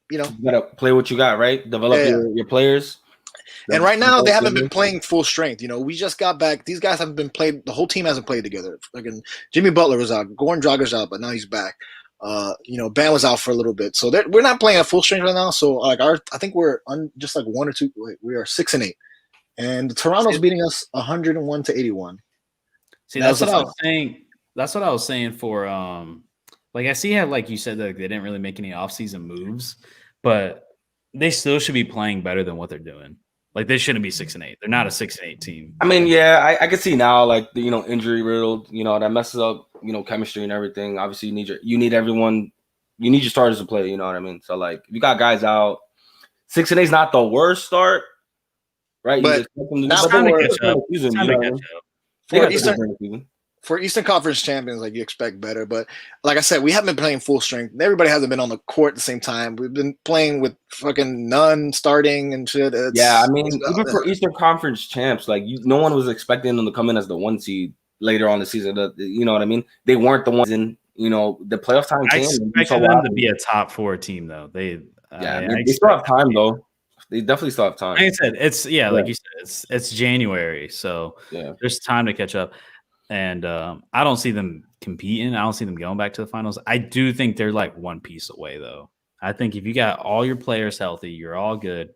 Speaker 3: you
Speaker 2: gotta play what you got, right? Develop your players.
Speaker 3: And right now they haven't been playing full strength. We just got back. These guys haven't been played. The whole team hasn't played together. Again, Jimmy Butler was out. Goran Dragic's out, but now he's back. Bam was out for a little bit, so we're not playing at full strength right now. So I think we're just like 1 or 2. We are 6-8, and Toronto's beating us 101-81.
Speaker 1: See, that's what I was saying. That's what I was saying for I see how, like you said, that they didn't really make any offseason moves, but they still should be playing better than what they're doing. Like, they shouldn't be 6-8. They're not a 6-8 team.
Speaker 2: I mean, yeah, I can see now, like, injury riddled, that messes up, chemistry and everything. Obviously, you need everyone, you need your starters to play. You know what I mean? So, like, if you got guys out, 6-8 is not the worst start, right?
Speaker 3: But
Speaker 1: not time to catch up.
Speaker 3: For Eastern Conference champions, like, you expect better, but like I said, we haven't been playing full strength. Everybody hasn't been on the court at the same time. We've been playing with fucking none starting and shit.
Speaker 2: I mean, even for Eastern Conference champs, like, no one was expecting them to come in as the 1 seed later on the season. You know what I mean? They weren't the ones in. The playoff time came.
Speaker 1: I expected them to be a top 4 team, though. They
Speaker 2: still have time, though. They definitely still have time.
Speaker 1: Like I said, like you said, it's January, so there's time to catch up. And I don't see them competing. I don't see them going back to the finals. I do think they're like one piece away, though. I think if you got all your players healthy, you're all good.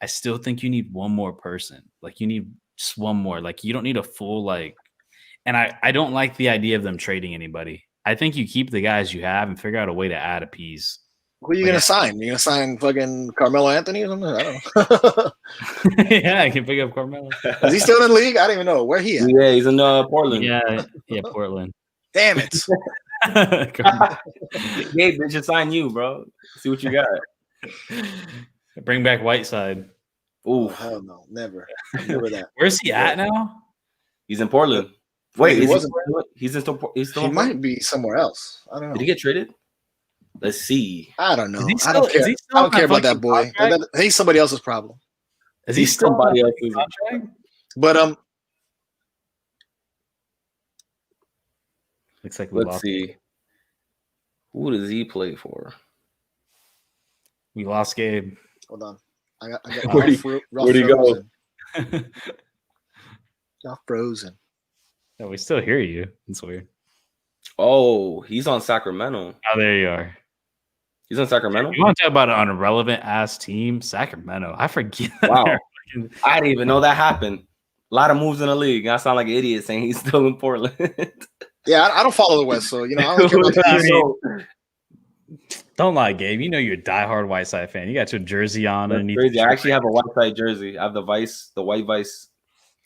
Speaker 1: I still think you need one more person. Like, you need just one more. Like, you don't need a full and I don't like the idea of them trading anybody. I think you keep the guys you have and figure out a way to add a piece.
Speaker 3: Who are you gonna sign? You gonna sign fucking Carmelo Anthony or something? I don't know.
Speaker 1: Yeah, I can pick up Carmelo.
Speaker 3: Is he still in the league? I don't even know where he at.
Speaker 2: Yeah, he's in Portland.
Speaker 1: Yeah, Portland.
Speaker 3: Damn it!
Speaker 2: Gabe, they should sign you, bro. See what you got.
Speaker 1: Bring back Whiteside.
Speaker 3: Oh, hell no, never that.
Speaker 1: Where's he at now?
Speaker 2: He's in Portland. Wait, he's still
Speaker 3: he might be somewhere else. I don't know.
Speaker 2: Did he get traded? Let's see.
Speaker 3: I don't know. I don't care. I don't care about that boy. He's somebody else's problem.
Speaker 1: Is he still
Speaker 2: somebody else's contract?
Speaker 3: But
Speaker 1: looks like
Speaker 2: let's see. Who does he play for?
Speaker 1: We lost Gabe.
Speaker 3: Hold on. I got
Speaker 2: where'd he go?
Speaker 3: Y'all frozen.
Speaker 1: No, we still hear you. It's weird.
Speaker 2: Oh, he's on Sacramento.
Speaker 1: Oh, there you are.
Speaker 2: He's on Sacramento?
Speaker 1: You want to talk about an irrelevant ass team? Sacramento. I forget.
Speaker 2: Wow. I didn't even know that happened. A lot of moves in the league. I sound like an idiot saying he's still in Portland.
Speaker 3: Yeah, I don't follow the West, so I don't care about that.
Speaker 1: Don't lie, Gabe. You know you're a diehard Whiteside fan. You got your jersey on underneath.
Speaker 2: Crazy. I actually have a Whiteside jersey. I have the white Vice.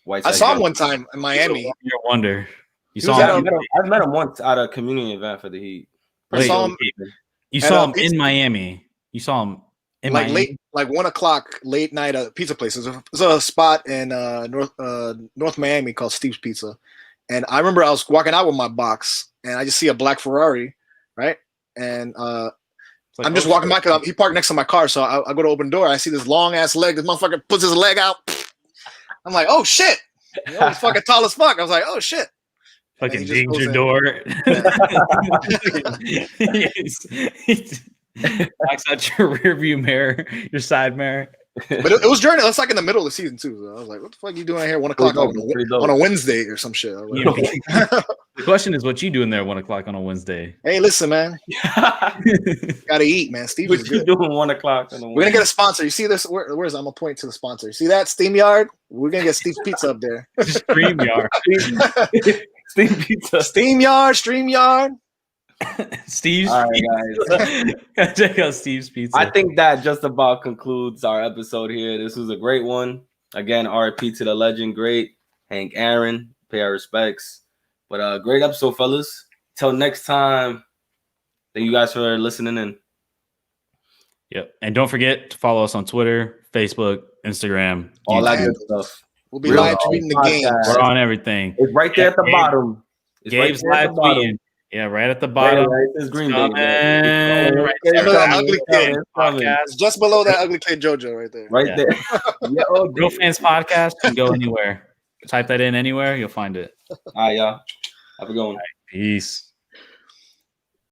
Speaker 2: Whiteside
Speaker 3: I saw him one time in Miami.
Speaker 1: You're a wonder.
Speaker 2: I've met him once at a community event for the Heat.
Speaker 3: I saw him.
Speaker 1: You saw him in Miami. You saw him in Miami.
Speaker 3: Late, like 1 o'clock, late night at a pizza place. There's a spot in North Miami called Steve's Pizza, and I remember I was walking out with my box, and I just see a black Ferrari, right? And I'm just walking by because he parked next to my car, so I go to open the door. I see this long ass leg. This motherfucker puts his leg out. I'm like, oh shit! He's fucking tall as fuck. I was like, oh shit!
Speaker 1: Fucking dings your door. Knocks out your rear view mirror, your side mirror.
Speaker 3: But it was during. It's like in the middle of the season too. So I was like, "What the fuck are you doing here 1 o'clock on a Wednesday or some shit?" Like,
Speaker 1: the question is, what you doing there at 1 o'clock on a Wednesday?
Speaker 3: Hey, listen, man, gotta eat, man. Steve,
Speaker 2: what you doing 1 o'clock?
Speaker 3: We're gonna get a sponsor. You see this? Where's I'm gonna point to the sponsor. You see that SteamYard? We're gonna get Steve's Pizza up there.
Speaker 1: StreamYard.
Speaker 2: Steam Pizza.
Speaker 3: StreamYard.
Speaker 1: Steve's
Speaker 2: All right,
Speaker 1: guys. Check out Steve's Pizza.
Speaker 2: I think that just about concludes our episode here. This was a great one. Again, RIP to the legend, great Hank Aaron. Pay our respects. But great episode, fellas. Till next time. Thank you guys for listening in.
Speaker 1: Yep. And don't forget to follow us on Twitter, Facebook, Instagram,
Speaker 2: all that good stuff.
Speaker 3: We'll be live tweeting the game.
Speaker 1: We're on everything.
Speaker 2: It's right there at the bottom.
Speaker 1: Gabe's live tweeting. Yeah, right at the bottom.
Speaker 2: Right, it's Green Bay.
Speaker 3: Right there. That ugly kid podcast. Just below that ugly kid JoJo right there.
Speaker 2: Right there.
Speaker 1: Real Fans Podcast can go anywhere. Type that in anywhere, you'll find it.
Speaker 2: All right, y'all. Have a good one.
Speaker 1: Peace.